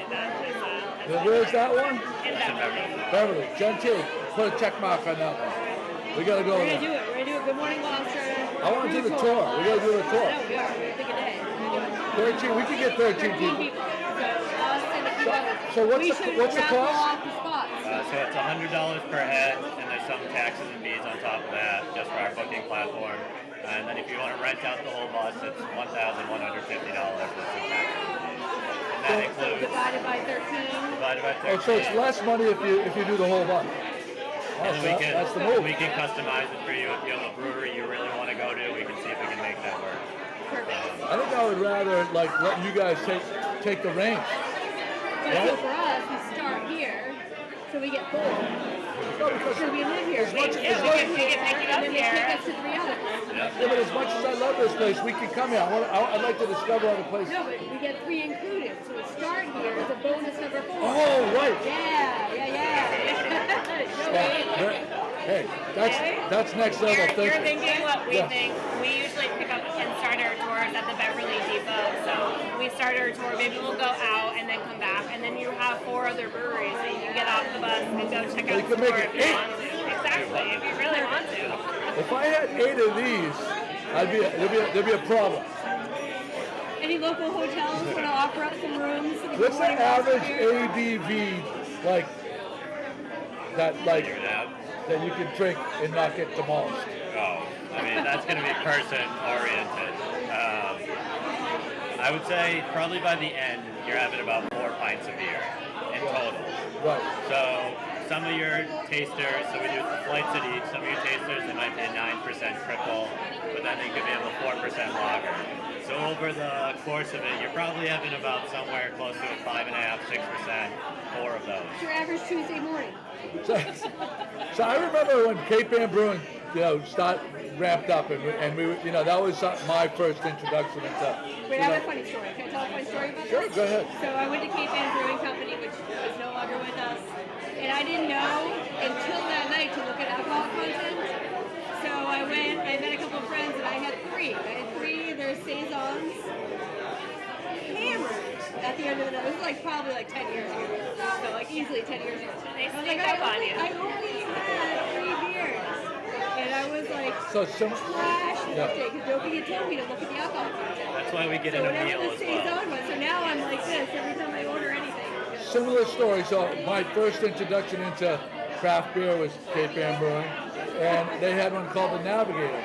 Where's that one? In Beverly. Beverly. Gentilly. Put a check mark on that one. We gotta go We're there. gonna do it. Good morning, Gloucester. I want to do the tour. We gotta do the tour. No, we are. We're thinking ahead. We're doing 13. We can get 13 people. people. So us and a few others. So what's the raffle cost? off the spots. So it's $100 per head, and there's some taxes and fees on top of that, just for our booking platform. And then if you want to rent out the whole bus, it's $1,150 with some taxes and fees. And that includes Divided by 13. Oh, so it's less money if you do the whole bunch. And That's the move. we can customize it for you. If you have a brewery you really want to go to, we can see if we can make that work. Perfect. I think I would rather like let you guys take the reins. But so for us, we start here, so we get full. No, because So we live here. as much we can pick you up as and then they take us to the other. yeah, but as much as I love this place, we can come here. I'd like to discover other places. No, but we get 3 included. So we start here as a bonus number 4. Oh, right. Yeah. Hey, that's next level You're thinking. thinking what we Yeah. think. We usually pick up and start our tours at the Beverly Depot. So we start our tour, maybe we'll go out and then come back, and then you have 4 other breweries that you can get off the bus and go check out You the can make tour it if you 8. want to. Exactly, if you really want to. If I had 8 of these, there'd be a problem. Any local hotels want to offer up some rooms? So What's the average here? ABV like Figure it out. that you can drink and not get demolished? Oh, I mean, that's going to be person-oriented. I would say probably by the end, you're having about 4 pints of beer in total. Right. So some of your tasters, so we do flights at each, some of your tasters, they might be a 9% triple, but then they could be a 4% lager. So over the course of it, you're probably having about somewhere close to a 5.5%, 6%, 4 of those. Your average Tuesday morning. So I remember when Cape Ann Brewing, ramped up, and we, that was my first introduction into. Wait, I have a funny story. Can I tell a funny story about Sure, this? go ahead. So I went to Cape Ann Brewing Company, which is no longer with us, and I didn't know until that night to look at alcohol content. So I met a couple of friends, and I had 3. I had 3 of their saisons hammered at the end of the night. It probably like 10 years ago. So like easily 10 years ago. They I was sneak like, up on you. I only had 3 beers. And I was like, So trash because nobody told me to look at the alcohol content. That's why we get So in a whenever meal this as stays well. on one, so now I'm like this every time I order anything. similar story. So my first introduction into craft beer was Cape Ann Brewing, and they had one called the Navigator.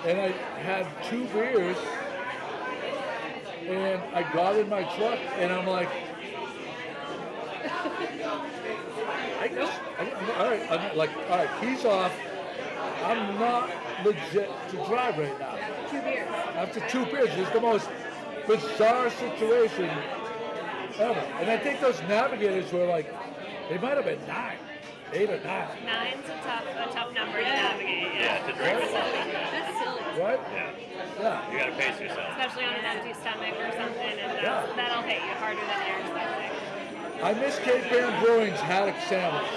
And I had 2 beers, and I got in my truck, and I'm like, all right, keys off. I'm not legit to drive right now. 2 beers. After 2 beers, it's the most bizarre situation ever. And I think those Navigators were like, they might have been 9, 8 or 9. 9's a tough number to navigate. Yeah, to drink with something. That's silly. Right? Yeah. You gotta pace yourself. Especially on an empty stomach or something, and that'll hit you harder than you're expecting. I miss Cape Ann Brewing's haddock sandwich.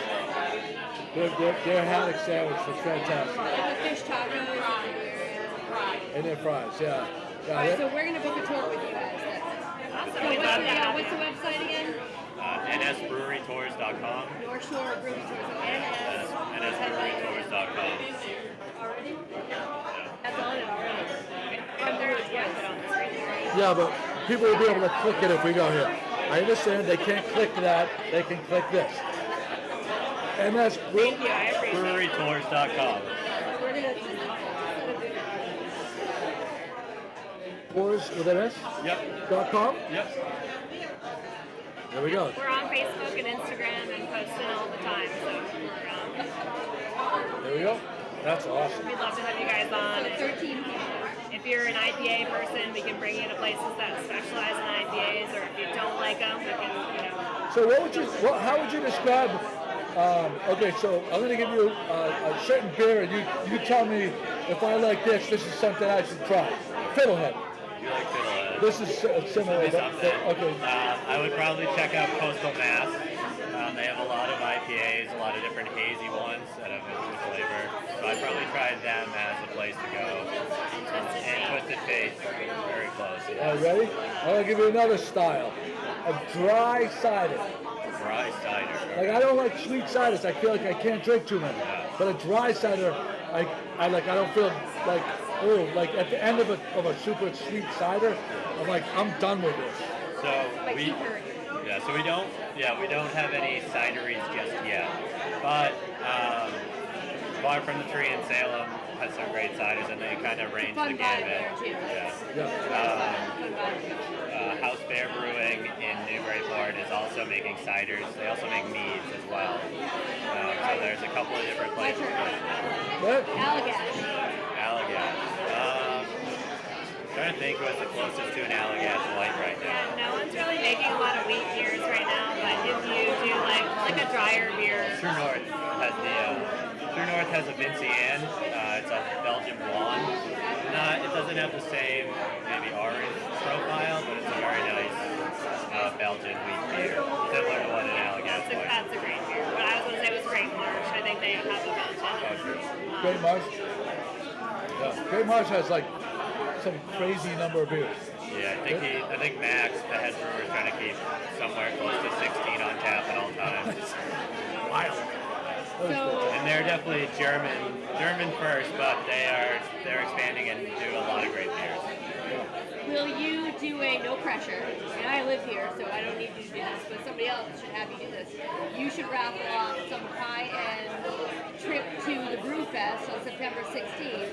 Their haddock sandwich was fantastic. Like the fish tacos And their fries, yeah. All right, so we're gonna book a tour with you guys. Awesome. So We'd love to have what's the website again? nsbrewerytours.com. North Shore Brewery Tours. nsbrewerytours.com. Already? That's on it already. I'm there to get it on the screen. Yeah, but people will be able to click it if we go here. I understand they can't click that, they can click this. And that's Thank you. I appreciate it. brewerytours.com. We're gonna Tours with an S? Yep. .com? Yep. There we go. We're on Facebook and Instagram and posting all the time, so There we go. That's awesome. we'd love to have you guys on. so 13 people. If you're an IPA person, we can bring you to places that specialize in IPAs, or if you don't like them, we can, So how would you describe, okay, so I'm going to give you a certain beer and you tell me if I like this is something I should try. Fiddlehead. You like Fiddlehead? This is similar. Be something. Okay. I would probably check out Coastal Mass. They have a lot of IPAs, a lot of different hazy ones that have a good flavor. So I'd probably try them as a place to go. And Twisted Fate, very close. Ready? I'm going to give you another style. A dry cider. Dry cider. Like I don't like sweet ciders. I feel like I can't drink too many. But a dry cider, I don't feel like, oh, like at the end of a super sweet cider, I'm like, I'm done with this. So we don't have any cideries just yet. But Bar from the Tree in Salem has some great ciders, and they kind of range the gamut. House Bear Brewing in Newburyport is also making ciders. They also make meads as well. So there's a couple of different places. What? Allagash. Trying to think what's the closest to an Allagash Light right now. Yeah, no one's really making a lot of wheat beers right now, but if you do like a drier beer, True North has a Vinci Ann. It's a Belgian blonde. It doesn't have the same maybe orange profile, but it's a very nice Belgian wheat beer, similar to what an Allagash Light. that's a great beer. But I was going to say it was Great Marsh. I think they have a Belgian. Great Marsh? Yeah. Great Marsh has like some crazy number of beers. Yeah, I think Max, the head brewer, is trying to keep somewhere close to 16 on tap at all times. Wild. And they're definitely German first, but they're expanding and do a lot of great beers. Will you do a no pressure? And I live here, so I don't need you to do this, but somebody else should have you do this. You should raffle off some high-end trip to the Brew Fest on September 16th,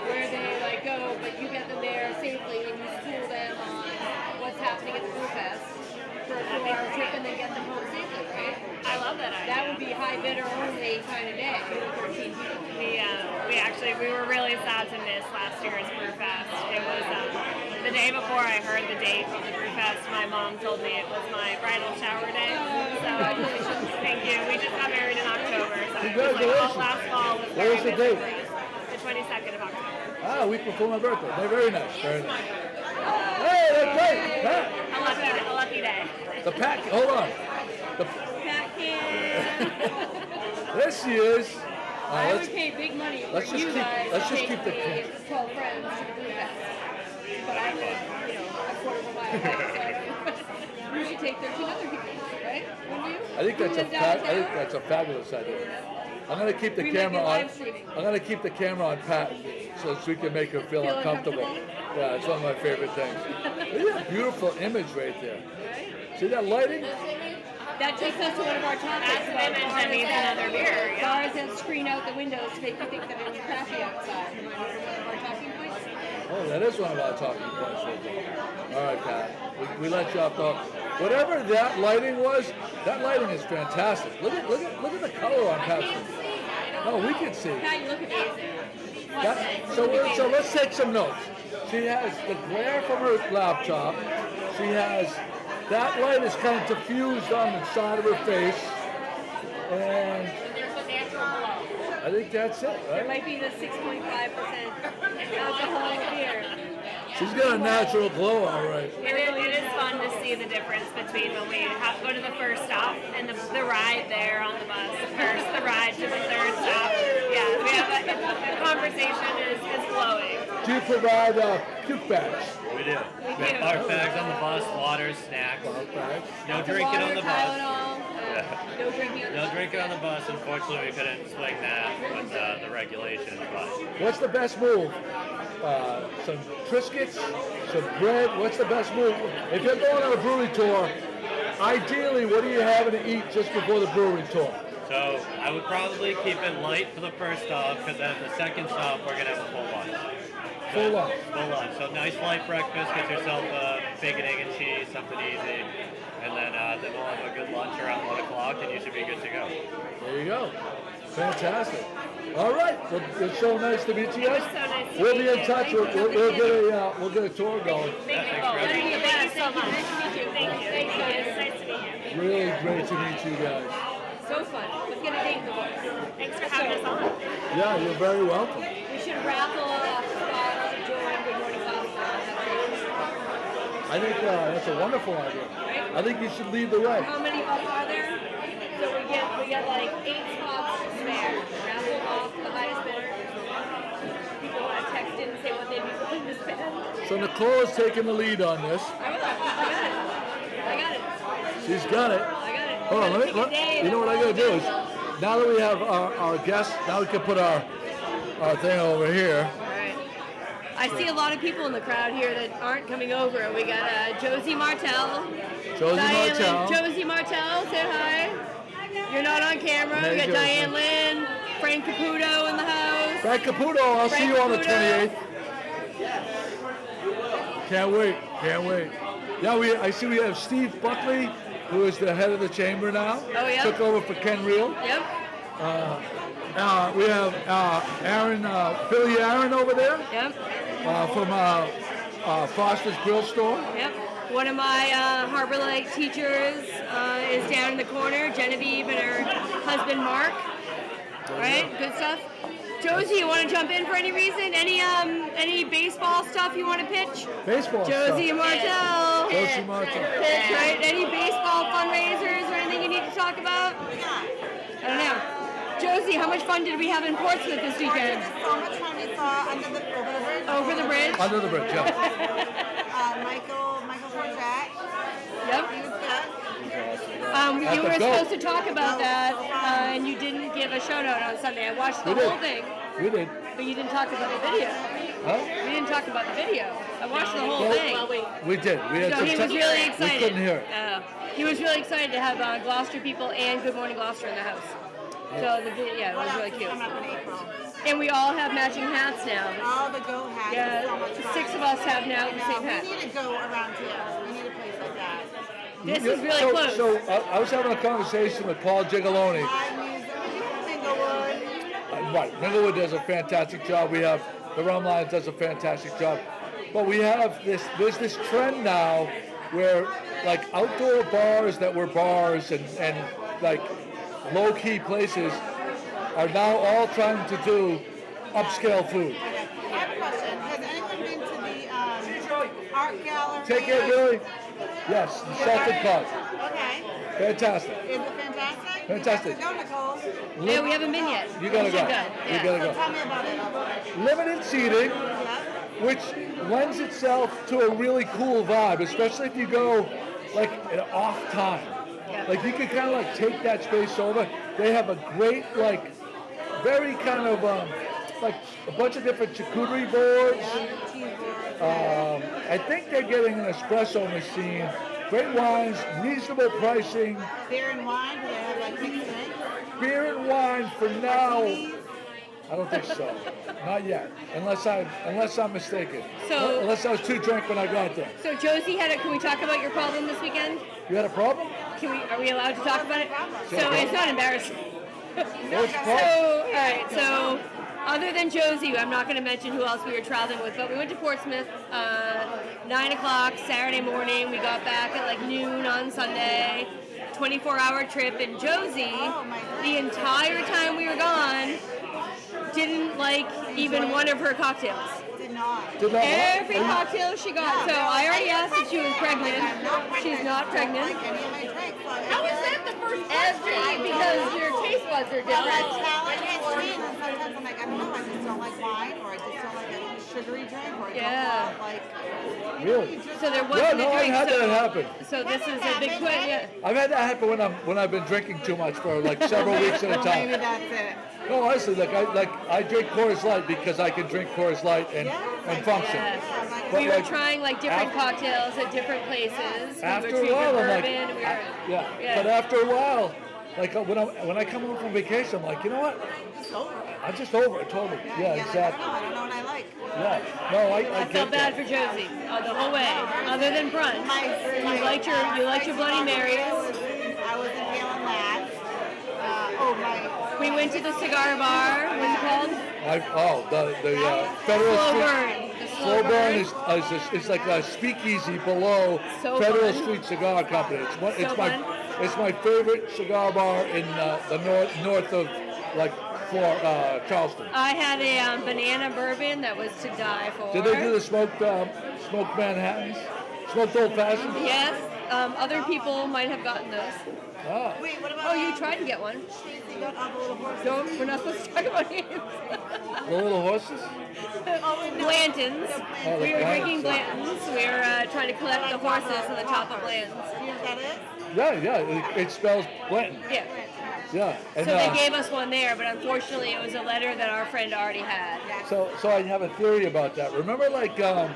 where they go, but you get them there safely and you school them on what's happening at the Brew Fest for a 4-hour trip and then get them home safely, right? I love that idea. That would be high bidder only kind of day for 13 people. We were really sad to miss last year's Brew Fest. It was the day before I heard the date of the Brew Fest, my mom told me it was my bridal shower day. So thank you. We just got married in October. So Congratulations. Last fall was What was the date? The 22nd of October. A week before my birthday. They're very nice. Very nice. Hey, that's great. Pat. A lucky day. The pack. Hold on. Pat can. There she is. I would pay big money for let's just you keep- guys let's to just take keep the me and 12 friends to the Brew Fest. But I live, a quarter of a mile away, so you should take 13 other people, right? Wouldn't you? I think Who was downtown? that's a fabulous idea. I'm gonna keep the We might be camera on. live streaming. I'm gonna keep the camera on Pat so we can make her feel uncomfortable. Yeah, it's one of my favorite things. Look at that beautiful image right there. See that lighting? That takes us to one of our topics. That's an image that needs another beer. Yeah. Bars that screen out the windows to make you think that it's crappy outside. Remind us of one of our talking points. Oh, that is one of our talking points right there. All right, Pat. We let you off the hook. Whatever that lighting was, that lighting is fantastic. Look at the color on Pat's. No, we can see. Now you look amazing. So let's take some notes. She has the glare from her laptop. She has that light is kind of diffused on the side of her face, and I think that's it, It right? might be the 6.5% alcohol beer. She's got a natural glow, all right. It is fun to see the difference between when we go to the first stop and the ride there on the bus. First, the ride to the third stop. Yeah, we have the conversation is flowing. Do you provide puke bags? We do. We have bar bags on the bus, water, snacks. No drinking on the bus. Tylenol, no drinking on the No bus. drinking on the bus. Unfortunately, we couldn't swing that with the regulations. But What's the best move? Some Triscuits, some bread. What's the best move? If you're going on a brewery tour, ideally, what are you having to eat just before the brewery tour? so I would probably keep it light for the first stop, because at the second stop we're gonna have a full lunch. Full lunch. Full lunch. So nice light breakfast. Get yourself bacon, egg, and cheese, something easy, and then we'll have a good lunch around 1 o'clock, and you should be good to go. There you go. Fantastic. All right. Well, it's so nice to meet you guys. So nice to We'll meet be in you. touch. We'll get a tour going. Thank you both. Thank you so much. Thank you. Thank you. It's nice to meet you. Really great to meet you guys. So fun. Let's get a date in the books. Thanks for having us on. Yeah, you're very welcome. We should raffle off spots to join Good Morning Gloucester. I think that's a wonderful idea. I think you should lead the way. How many of us are there? So we get like 8 spots to spare. Raffle off to the highest bidder. People want to text in and say what they'd be willing to spend. So Nicole is taking the lead on this. I got it. She's got it. I got it. Hold on, Gotta pick a day you know what I gotta do is, now that we have our guests, now we can put our thing over here. Alright. I see a lot of people in the crowd here that aren't coming over. We got Josie Martell. Diane Lynn. Josie Martell, say hi. You're not on camera. Hey, We got Josie. Diane Lynn, Frank Caputo in the house. Frank Caputo, I'll see you on the 28th. Can't wait. Yeah, I see we have Steve Buckley, who is the head of the chamber now. Oh, yeah? Took over for Ken Reel. Yep. We have Aaron, Billy Aaron over there Yep. from Foster's Grill Store. Yep. One of my Harbor Lake teachers is down in the corner, Genevieve and her husband Mark. Right? Good stuff. Josie, you want to jump in for any reason? Any baseball stuff you want to pitch? Baseball Josie stuff. Martell. Josie Martell. Pitch, right? Any baseball fundraisers or anything you need to talk about? I don't know. Josie, how much fun did we have in Portsmouth this weekend? So much fun. We saw Over the bridge? Under the bridge, yeah. Michael Forget. Yep. He was good. You were supposed to talk about that, and you didn't give a shout out on Sunday. I watched the whole thing, We did. but you didn't talk about the video. Huh? We didn't talk about the video. I watched the whole thing. We did. We had So some he was really excited. We couldn't hear it. He was really excited to have Gloucester people and Good Morning Gloucester in the house. So the video, yeah, it was really cute. Coming up in April. And we all have matching hats now. All the go hats. Yeah, So much fun. 6 of us have now the same We hat. need to go around here. We need a place like that. This is really close. So I was having a conversation with Paul Gigaloni. Live music. Minglewood. Right, Minglewood does a fantastic job. We have the Rum Lions does a fantastic job. But we have there's this trend now where like outdoor bars that were bars and like low-key places are now all trying to do upscale food. I have a question. Has anyone been to the art gallery? Take it, really? Yes, the Salted Cod. Okay. Fantastic. Is it fantastic? Fantastic. You have to go, Nicole. Yeah, we haven't been yet. You gotta We go. should You Yeah. gotta So go. tell me about it. Limited seating, Yeah. which lends itself to a really cool vibe, especially if you go like an off time. Like you can kind of like take that space over. They have a great like, very kind of like a bunch of different charcuterie boards. I think they're getting an espresso machine. Great wines, reasonable pricing. Beer and wine? Do they have like mixed drinks? Beer and wine for now. I don't think so. Not yet. Unless I'm mistaken. So- unless I was too drunk when I got there. So Josie can we talk about your problem this weekend? You had a problem? Are we allowed to talk about it? So it's not embarrassing. What's the problem? So, all right, so other than Josie, I'm not going to mention who else we were traveling with, but we went to Portsmouth, 9 o'clock Saturday morning. We got back at like noon on Sunday, 24-hour trip, and Josie, the entire time we were gone, didn't like even one of her cocktails. Did not. Every cocktail she got. So I already asked if she was pregnant. She's not pregnant. How is that the first Because your taste buds are Well, different. Italian is sweet, and sometimes I'm like, I don't know, I just don't like wine, or I just don't like a sugary drink, or I don't like, Really? So there Yeah, wasn't no, a I've drink. had that happen. So this is a big question. Yeah. I've had that happen when I've been drinking too much for like several weeks at a well, maybe time. that's it. No, honestly, I drink Coors Light because I can drink Coors Light and function. Yeah. But We were like, trying like different after- cocktails at different places. After we were a drinking while, I'm like, bourbon. We were, yeah. But after a while, like when I come home from vacation, I'm like, you know what? I'm just over it totally. Yeah, exactly. I don't know what I like. Yeah. No, I I get felt bad that. for Josie the whole way. Other than brunch, you liked your Bloody Marys. I was inhaling that. We went to the cigar bar. What's it called? The Federal Slow Street. Burn. The Slow Burn is like a speakeasy below So Federal fun. Street Cigar Company. fun. It's my favorite cigar bar in the north of like Charleston. I had a banana bourbon that was to die for. Did they do the smoked Manhattans? Smoked old fashions? Yes. Other people might have gotten those. Ah. Wait, what about Oh, you tried to get one. Tracy got all the little horses? No, we're not supposed to talk about names. The little horses? Blantons. Oh, the We were drinking Blantons. Blantons. We were trying to collect the horses on the top of Blantons. Is that it? Yeah. It spells Blanton. Yeah. Yeah. And, So they gave us one there, but unfortunately it was a letter that our friend already had. So I have a theory about that. Remember like the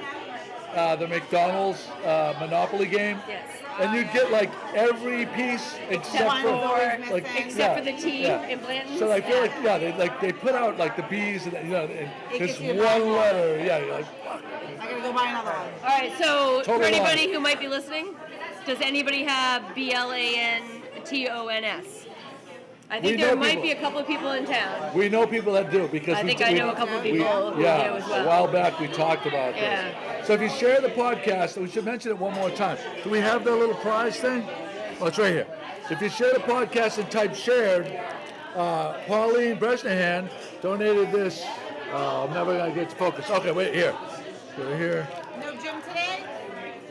McDonald's Monopoly game? Yes. And you get like every piece except One for always like missing. Except for the T in Blanton's. So I feel like they put out like the B's and and gets this you one back. letter. Yeah, you're like fuck. I gotta go buy another one. All right, so Total for anybody lie. who might be listening, does anybody have BLANTONS? I think We there know might people. be a couple of people in town. We know people that do because I think I know a couple of people who do as well. A while back we talked about Yeah. this. So if you share the podcast, we should mention it one more time. Do we have the little prize thing? Oh, it's right here. If you share the podcast and type shared, Pauline Bresnahan donated this. I'm never gonna get to focus. Okay, wait here. Go here. No gym today?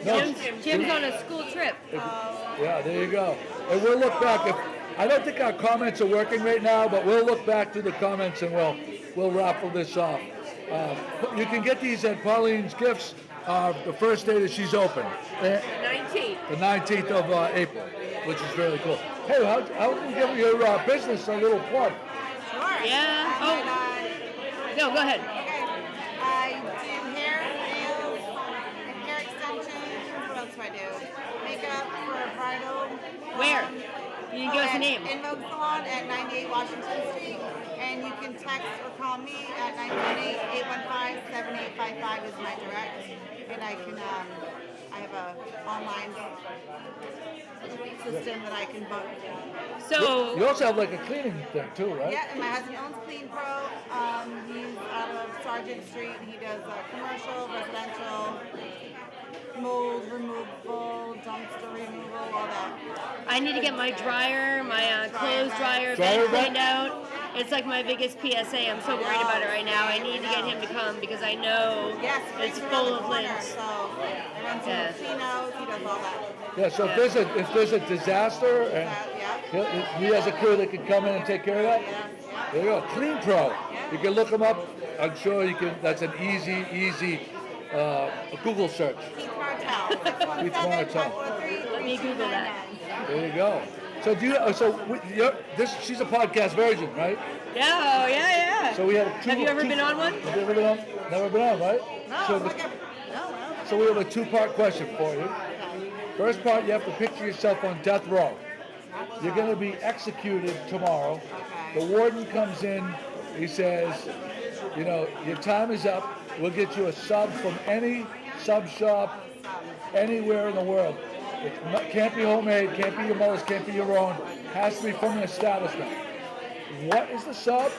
No, Jim's on a school trip. Yeah, there you go. And we'll look back. I don't think our comments are working right now, but we'll look back to the comments and we'll raffle this off. You can get these at Pauline's Gifts the first day that she's open, 19th. the 19th of April, which is really cool. Hey, how can you give your business a little plug? Sure. Yeah. Oh. No, go ahead. I do hair, nails, and hair extensions. What else do I do? Makeup for bridal. Where? You didn't give us a name. In Vogue Salon at 98 Washington Street. And you can text or call me at 978-815-7855 is my direct. And I can, I have a online system that I can book. So You also have like a cleaning thing too, right? Yeah, and my husband owns Clean Pro. He's out of Sargent Street. He does commercial, residential, mold removal, dumpster removal, all that. I need to get my dryer, my clothes dryer Dryer vent vent? cleaned out. It's like my biggest PSA. I'm so worried about it right now. I need to get him to come because I know Yes, it's right full around the of corner. links. So I run some Yeah. casinos. He does all that. Yeah. So if there's a disaster and Yeah. he has a crew that can come in and take care of that. Yeah. There you go, Clean Pro. You can look them up. I'm sure you can. That's an easy Google search. Keith Martell, Keith Martell. 617-543-3333. Let me Google that. There you go. So she's a podcast virgin, right? Yeah, yeah. So we have Have you ever been on one? Have you ever been on? Never been on, right? No, So we have a two-part question for you. First part, you have to picture yourself on death row. You're going to be executed tomorrow. The warden comes in. He says, your time is up. We'll get you a sub from any sub shop anywhere in the world. It can't be homemade, can't be your mother's, can't be your own. Has to be from an establishment. What is the sub,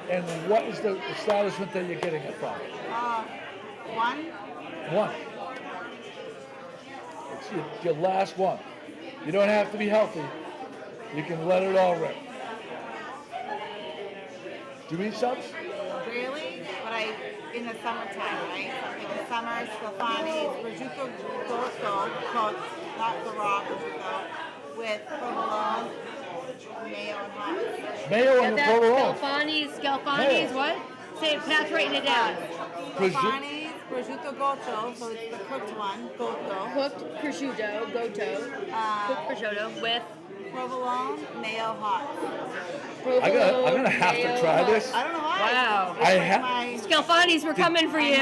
and what is the establishment that you're getting it from? One. It's your last one. You don't have to be healthy. You can let it all rip. Do you eat subs? Really? But in the summertime, right? Something in the summer, scalfani, prosciutto gordo, cooked, not the raw prosciutto, with provolone, mayo, and hops. Mayo and provolone. Scalfani's what? Say, Pat's writing it down. Scalfani's prosciutto goto, so it's the cooked one, goto. Cooked prosciutto, cooked prosciutto with provolone, mayo, hops. I'm gonna have to try this. I don't know why. Wow. Scalfani's were coming for you.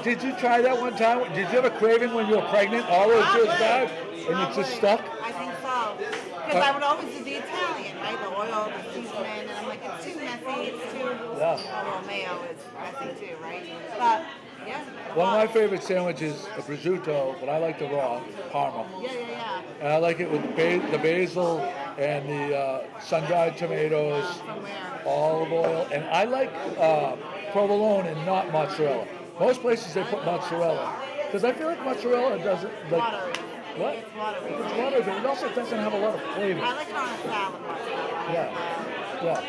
Did you try that one time? Did you have a craving when you were pregnant? All those years back, and it just stuck? I think so. Because I would always do the Italian, right? The oil, the seasoning, and I'm like, it's too messy. It's too. Yeah. Although mayo is messy too, right? But yeah. One of my favorite sandwiches, the prosciutto, but I like the raw parma. Yeah. And I like it with the basil and the sun-dried tomatoes, olive oil, and I like provolone and not mozzarella. Most places they put mozzarella because I feel like mozzarella doesn't like. Watery. What? It's watery. It's watery, but it also doesn't have a lot of flavor. I like it on a salad mozzarella. Yeah.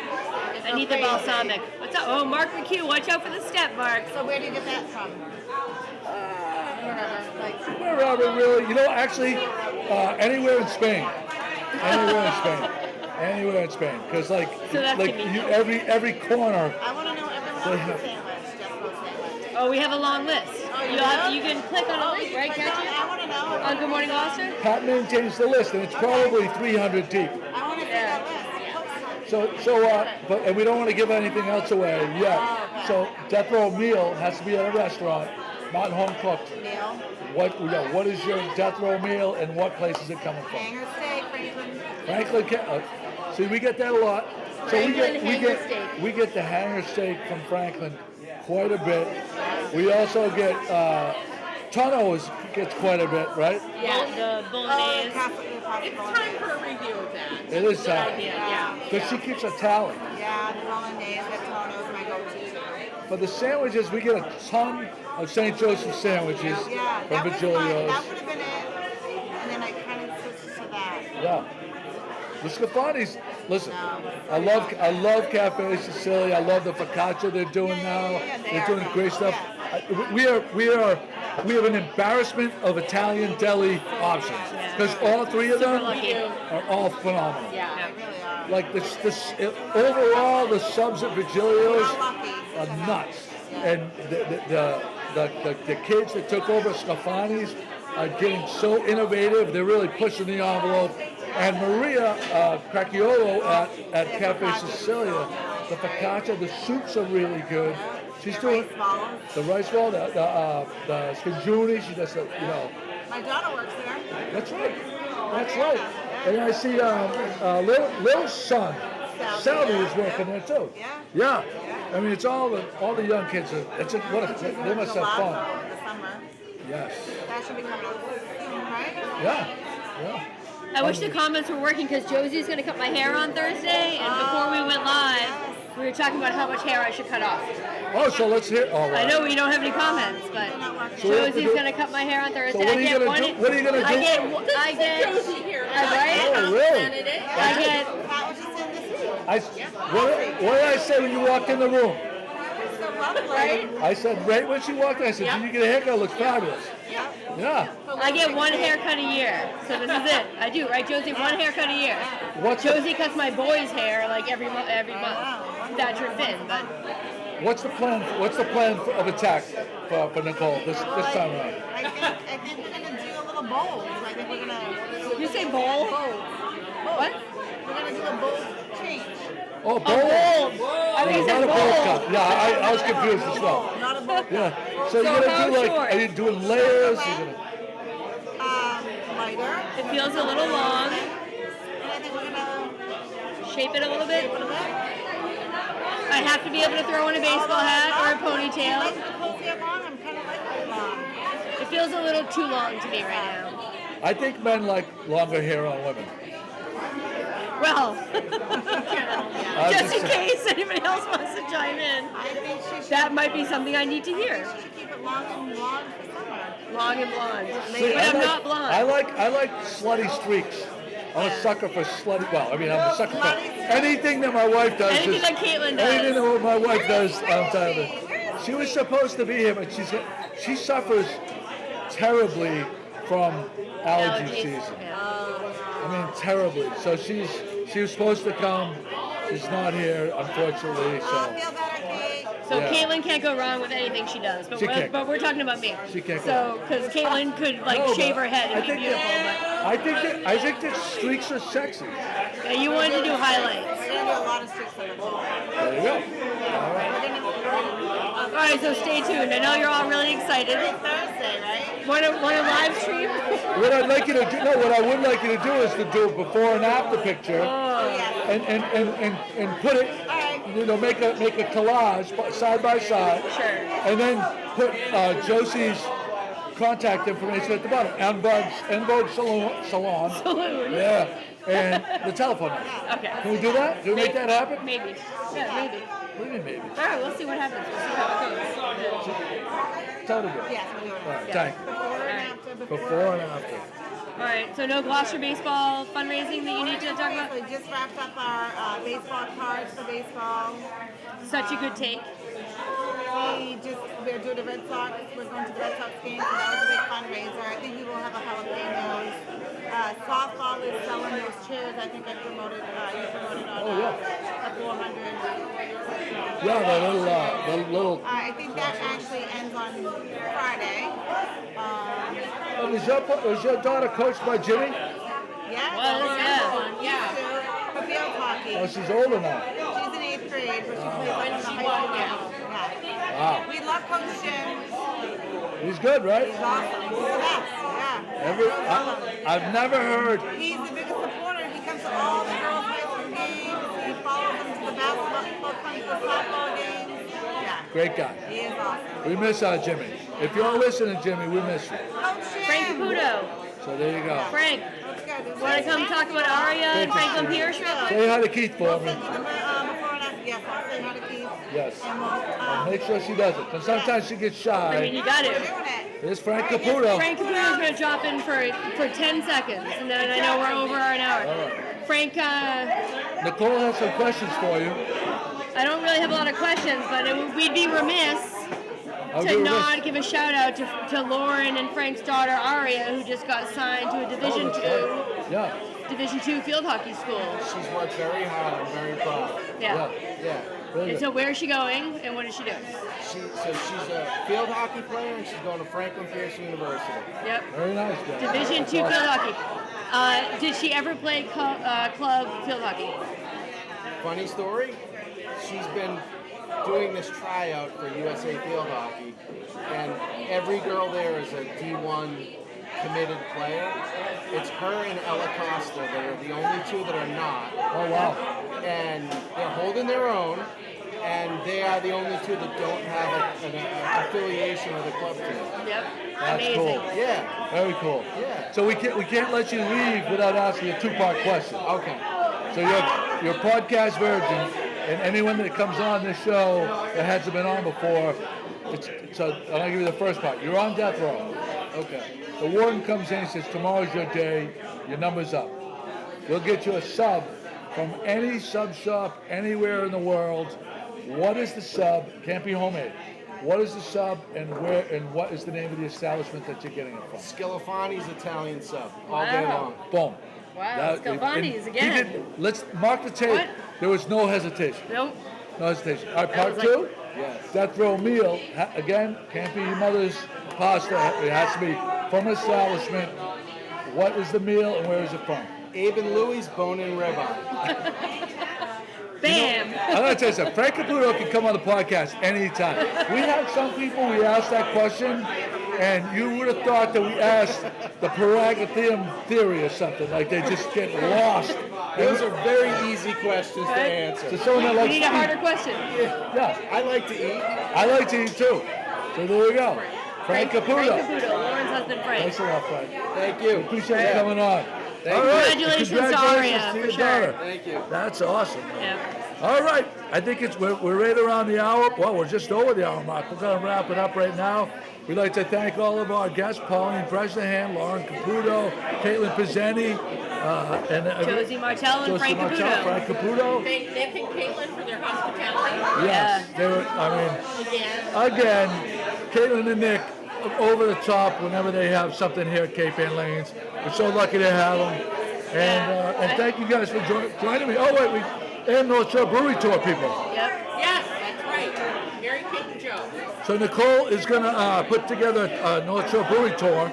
I need the balsamic. What's up? Oh, Mark McHugh, watch out for the step, Mark. So where do you get that from? Wherever, really. Actually, anywhere in Spain. Anywhere in Spain. Because So that's every corner. I want to know everyone's sandwich, Death Row sandwich. Oh, we have a long list. You can click on a link, right, can't you? I want to know. On Good Morning Gloucester? Pat maintains the list, and it's probably 300 deep. I want to see that list. And we don't want to give anything else away yet. So death row meal has to be at a restaurant, not home cooked. Meal. What is your death row meal, and what place is it coming from? Hanger steak, Franklin. See, we get that a lot. So we get the hanger steak from Franklin quite a bit. We also get gets quite a bit, right? Yeah, the bolognese. It's time for a review of that. It is time. Yeah. Because she keeps a tally. Yeah, the bolognese, the Tono's my go-to. For the sandwiches, we get a ton of St. Joseph sandwiches from Virgilio's. That would have been it. And then I kind of switched to that. Yeah. The Scafani's, listen, I love Cafe Sicily. I love the focaccia they're doing now. They're doing great stuff. We have an embarrassment of Italian deli options because all three of them are all phenomenal. Yeah, they really are. Like overall, the subs at Virgilio's are nuts, and the kids that took over Scafani's are getting so innovative. They're really pushing the envelope. And Maria Cracchiolo at Cafe Sicilia, the focaccia, the soups are really good. She's doing the rice ball, the scagioni. She does My daughter works there. That's right. And I see Lil's son, Salvi, is working there too. Yeah. I mean, it's all the young kids. They must have fun. This summer. Yes. That should be coming out soon, right? Yeah. I wish the comments were working because Josie's going to cut my hair on Thursday, and before we went live, we were talking about how much hair I should cut off. Oh, so let's hear. All right. I know we don't have any comments, but Josie's going to cut my hair on Thursday. So what are you going to do? What are you going to do? I get Josie here. Right? Oh, really? What did I say when you walked in the room? Right? I said right when she walked in, I said, "Did you get a haircut? It looks fabulous." Yeah. I get one haircut a year, so this is it. I do, right, Josie? One haircut a year. Josie cuts my boy's hair like every month. That trips in, but What's the plan? What's the plan of attack for Nicole this time around? I think we're gonna do a little bowl. I think we're gonna. You say bowl? What? We're gonna do a bowl change. Oh, bowl. I think Not it's a a bowl bowl. cut. Yeah, I was confused as well. Not a bowl. Yeah. So So you're how gonna do like, short? are you doing layers? Lighter. It feels a little long. And I think we're gonna Shape it a little bit. a little bit. I have to be able to throw in a baseball hat or a I ponytail. like the ponytail long. I'm kind of like it long. It feels a little too long to me right now. I think men like longer hair on women. Well, I just in just- case anybody else wants to chime in, I think she should. that might be something I need to hear. She should keep it long and blonde for summer. Long and blonde. See, But I'm not blonde. I like slutty streaks. I'm a sucker for slutty. Well, I mean, I'm a sucker for anything that my wife does. Anything is- that Caitlin does. Anything that my wife does, I'm tired of it. She was supposed to be here, but she suffers terribly from allergy season. Yeah. I mean, terribly. So she was supposed to come. She's not here, unfortunately. So Feel better, Kate. So Yeah. Caitlin can't go wrong with anything she does, but She can't. we're talking about me. She can't go So because Caitlin could like No, shave but her head and I be think beautiful, I think that streaks are sexy. but you wanted to do highlights. We're gonna do a lot of streaks on the bowl. There you go. All right, so stay tuned. I know you're all really excited. Thursday, right? Want to live stream? What I'd like you to do, no, what I would like you to do is to do a before and after picture, Yeah. and put it, you know, make a collage side by side, Sure. and then put Josie's contact information at the bottom. En Vogue Salon. Saloon. Yeah, and the telephone number. Okay. Can we do that? Can we make that happen? Maybe. Yeah, maybe. What do you mean maybe? All right, we'll see what happens. We'll see how it goes. Totally good. Yes, we're doing All right, it. thank you. Before and after. Before and after. All right, so no Gloucester baseball fundraising that you need to talk about? We just wrapped up our baseball cards for baseball. Such a good take. We're doing the Red Sox. We're going to the Red Sox game, so that was a big fundraiser. I think we will have a jalapenos. Softball is selling those chairs. I think I promoted. You promoted on the 400. Yeah, the little. I think that actually ends on Friday. Was your daughter coached by Jimmy? Yeah. Yeah. For field hockey. Oh, she's older now. She's in 8th grade, but she plays on the high school now. Yeah. Wow. We love Coach Jim. He's good, right? He's awesome. He's the best. Yeah. I've never heard. He's the biggest supporter. He comes to all the girls' high school games. He follows them to the basketball, comes to the softball games. Yeah. Great guy. He is awesome. We miss our Jimmy. If you're listening, Jimmy, we miss you. Coach Jim. Frank Caputo. So there you go. Frank, Let's go. want to come talk about Aria and Franklin Pierce real quick? Say hi to Keith for We'll me. send you the before and after. Yes, I'll say hi to Keith. Yes. And we'll, And make sure she does it. Because sometimes she gets I mean, you shy. got we're to. doing it. There's Frank Caputo. Frank Caputo's going to drop in for 10 seconds, and then I know we're over an hour. Frank, Nicole has some questions for you. I don't really have a lot of questions, but we'd be remiss I'll to do this. not give a shout out to Lauren and Frank's daughter Aria, who just got signed to a Division II field hockey school. She's worked very hard. I'm very proud. Yeah. Yeah. Really And good. so where is she going, and what is she doing? She's a field hockey player, and she's going to Franklin Pierce University. Yep. Very nice, guy. Division II field hockey. Did she ever play club field hockey? Funny story. She's been doing this tryout for USA Field Hockey, and every girl there is a D1 committed player. It's her and Ella Costa that are the only two that are not. Oh, wow. And they're holding their own, and they are the only two that don't have an affiliation with a club team. Yep. That's Amazing. cool. Yeah. Very cool. Yeah. So we can't let you leave without asking a two-part question. Okay. So you're podcast virgin, and anyone that comes on this show that hasn't been on before, so I'm gonna give you the first part. You're on death row. Okay. The warden comes in and says, tomorrow's your day, your number's up. We'll get you a sub from any sub shop anywhere in the world. What is the sub? Can't be homemade. What is the sub, and where, and what is the name of the establishment that you're getting it from? Scalafani's Italian sub all day long. Boom. Wow, Scalfani's again. Let's mark the tape. What? There was no hesitation. Nope. No hesitation. All right, That part was two. like Yes. Death Row meal, again, can't be your mother's pasta. It has to be from an establishment. What is the meal and where is it from? Abe and Louie's bone-in ribeye. Bam! I gotta tell you something. Frank Caputo can come on the podcast anytime. We have some people we ask that question, and you would have thought that we asked the Paragathium theory or something. Like they just get lost. Those are very easy questions to answer. To someone that We likes need to a harder eat. question. Yeah, I like to eat. I like to eat too. So there you go. Frank Frank Caputo. Caputo, Lauren's husband Frank. Thanks a lot, Frank. Thank you. Appreciate you coming on. Thank All you. right. Congratulations to Congratulations Aria, to for your sure. daughter. Thank you. That's awesome. Yeah. All right. I think we're right around the hour. Well, we're just over the hour mark. We're going to wrap it up right now. We'd like to thank all of our guests, Pauline Bresnahan, Lauren Caputo, Caitlin Pizzeni, and Josie Martell and Frank Caputo. Frank Caputo. Thank Caitlin for their hospitality. Yes, they were, again, Caitlin and Nick, over the top whenever they have something here at Cape Ann Lanes. We're so lucky to have them. And thank you guys for joining me. Oh, wait, and North Shore Brewery Tour people. Yep. Yes, that's right. Mary Kate and Joe. So Nicole is going to put together a North Shore Brewery Tour.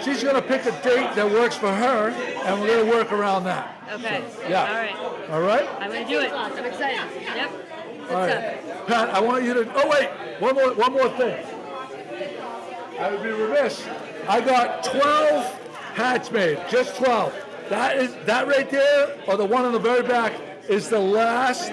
She's going to pick a date that works for her, and we're going to work around that. Okay. So, yeah. All right. All right? I'm going to do it. I'm excited. Yep. All right. Pat, I want you to... Oh, wait. One more thing. I would be remiss. I got 12 hats made. Just 12. That right there, or the one on the very back, is the last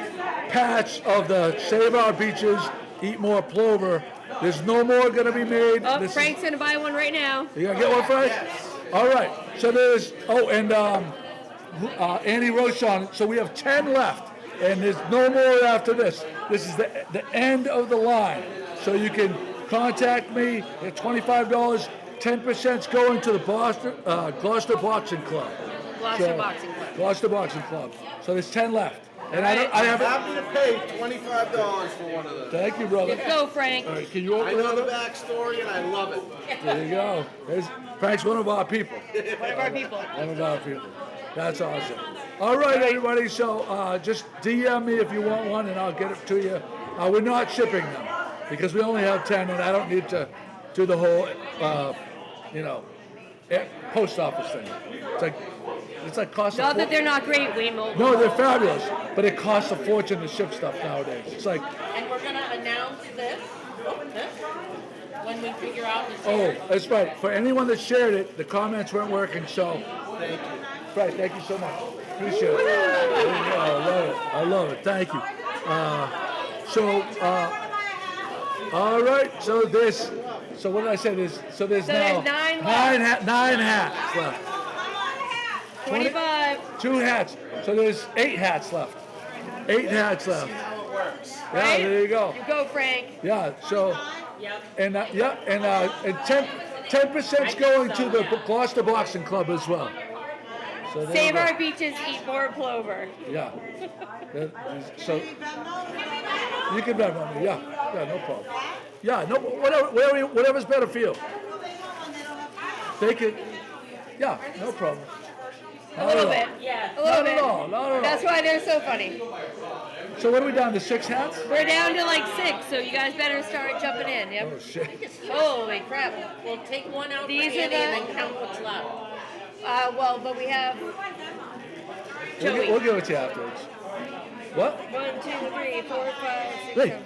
patch of the Save Our Beaches, Eat More Plover. There's no more going to be made. Oh, Frank's going to buy one right now. You going to get one, Frank? Yes. All right. So there's, and Annie Rochon. So we have 10 left, and there's no more after this. This is the end of the line. So you can contact me at $25. 10%'s going to the Gloucester Boxing Club. Gloucester Boxing Club. Gloucester Boxing Club. So there's 10 left. And I'm I have happy to pay $25 for one of those. Thank you, brother. Let's go, Frank. All right, can you open I know it the up? backstory and I love it. There you go. Frank's one of our people. One of our people. One of our people. That's awesome. All right, everybody. So just DM me if you want one, and I'll get it to you. We're not shipping them because we only have 10, and I don't need to do the whole, post office thing. It's like cost. Not that they're not great, Wayne Moulton. No, they're fabulous, but it costs a fortune to ship stuff nowadays. It's like. And we're going to announce this when we figure out the Oh, shares. that's right. For anyone that shared it, the comments weren't working, so. Thank you. Right, thank you so much. Appreciate it. I love it. Thank you. All right. So what did I say? There's now nine hats left. 25. 2 hats. So there's 8 hats left. 8 hats left. Yeah, Right? there you go. You go, Frank. Yeah. So. Yep. And 10%'s going to the Gloucester Boxing Club as well. So there Save you go. our beaches, eat more plover. Yeah. So you can bet on me. Yeah, no problem. Yeah, no, whatever's better for you. Take it. Yeah, no problem. A little bit. Yeah. A little bit. No. That's why they're so funny. So what are we down to? 6 hats? We're down to like 6, so you guys better start jumping in. Yep. Oh shit. Holy crap. We'll take one out These for are Annie the- and then count what's left. But we have Joey. We'll give it to you afterwards. What? 1, 2, 3, 4, 5, 6, Hey. 7.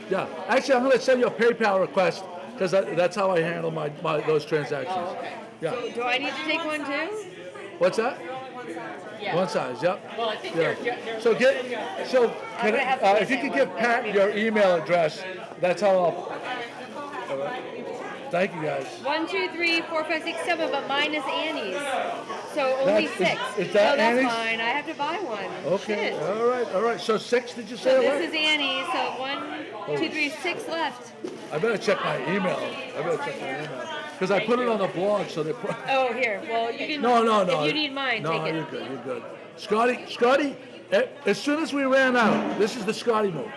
Yeah. Actually, I'm going to send you a PayPal request because that's how I handle my those transactions. Oh, okay. Yeah. Do I need to take one too? What's that? Yeah. One size, yep. Well, I think Yeah. they're So I'm gonna have to if you get could that give one. Pat your email address, that's how I'll. All right. Thank you guys. 1, 2, 3, 4, 5, 6, 7, but mine is Annie's. So only 6. Is that no, that's Annie's? fine. I have to buy one. Okay. Shit. All right. So 6, did you say? So it this right? is Annie's. So 1, 2, 3, 6 left. I better check my email. Because I put it on the blog, so they. Oh, here. Well, you can. No. If you need mine, no, take it. you're good. Scotty, as soon as we ran out, this is the Scotty move.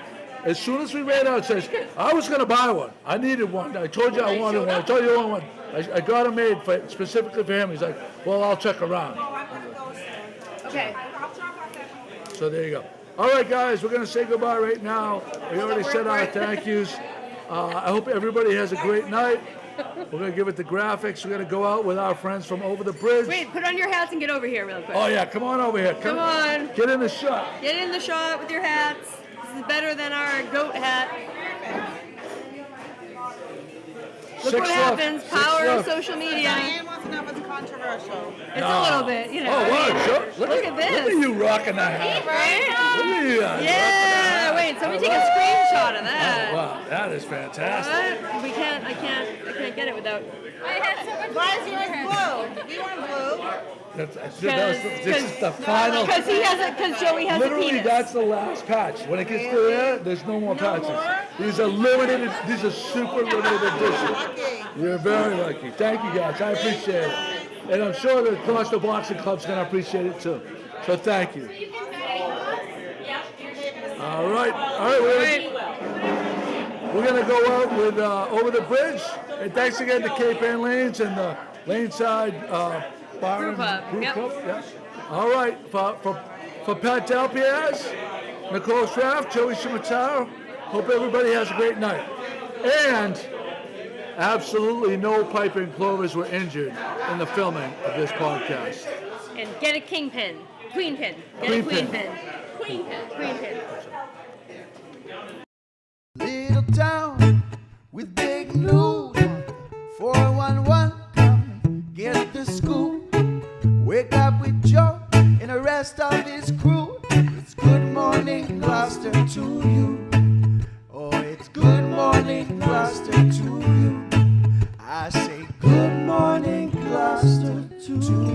As soon as we ran out, it says, I was going to buy one. I needed one. I told you I wanted one. I told you I wanted one. I got it made specifically for him. He's like, well, I'll check around. Okay. So there you go. All right, guys, we're going to say goodbye right now. We already said our thank yous. I hope everybody has a great night. We're going to give it the graphics. We're going to go out with our friends from over the bridge. Wait, put on your hats and get over here real quick. Oh, yeah, come on over here. Come on. Get in the shot. Get in the shot with your hats. This is better than our goat hat. Look what happens. Power of social media. Diane wants to know if it's controversial. It's a little bit, you know. Oh, wow. Look at this. Look at you rocking that hat. Right? Look at you. Yeah. Wait, so we take a screenshot of that. Oh, wow. That is fantastic. What? We can't. I can't get it without. Why is yours blue? You want blue? This is the final. Because Joey has Literally, a penis. that's the last patch. When it gets to there, there's no more patches. These are limited. These are super limited edition. You're very lucky. Thank you, guys. I appreciate it. And I'm sure the Gloucester Boxing Club's going to appreciate it, too. So thank you. All right. We're going to go out with Over the Bridge. And thanks again to Cape Ann Lanes and the Laneside Bar and Brew Club. Yes. All right. For Pat Delpierre, Nicole Schraff, Joey Shimataro, hope everybody has a great night. And absolutely no piping plovers were injured in the filming of this podcast. And get a kingpin. Queen pin. Get a queen pin. Queen pin. Little town with big news. 411, come get the scoop. Wake up with Joe and the rest of his crew. It's good morning, Gloucester, to you. Oh, it's good morning, Gloucester, to you. I say good morning, Gloucester, to you.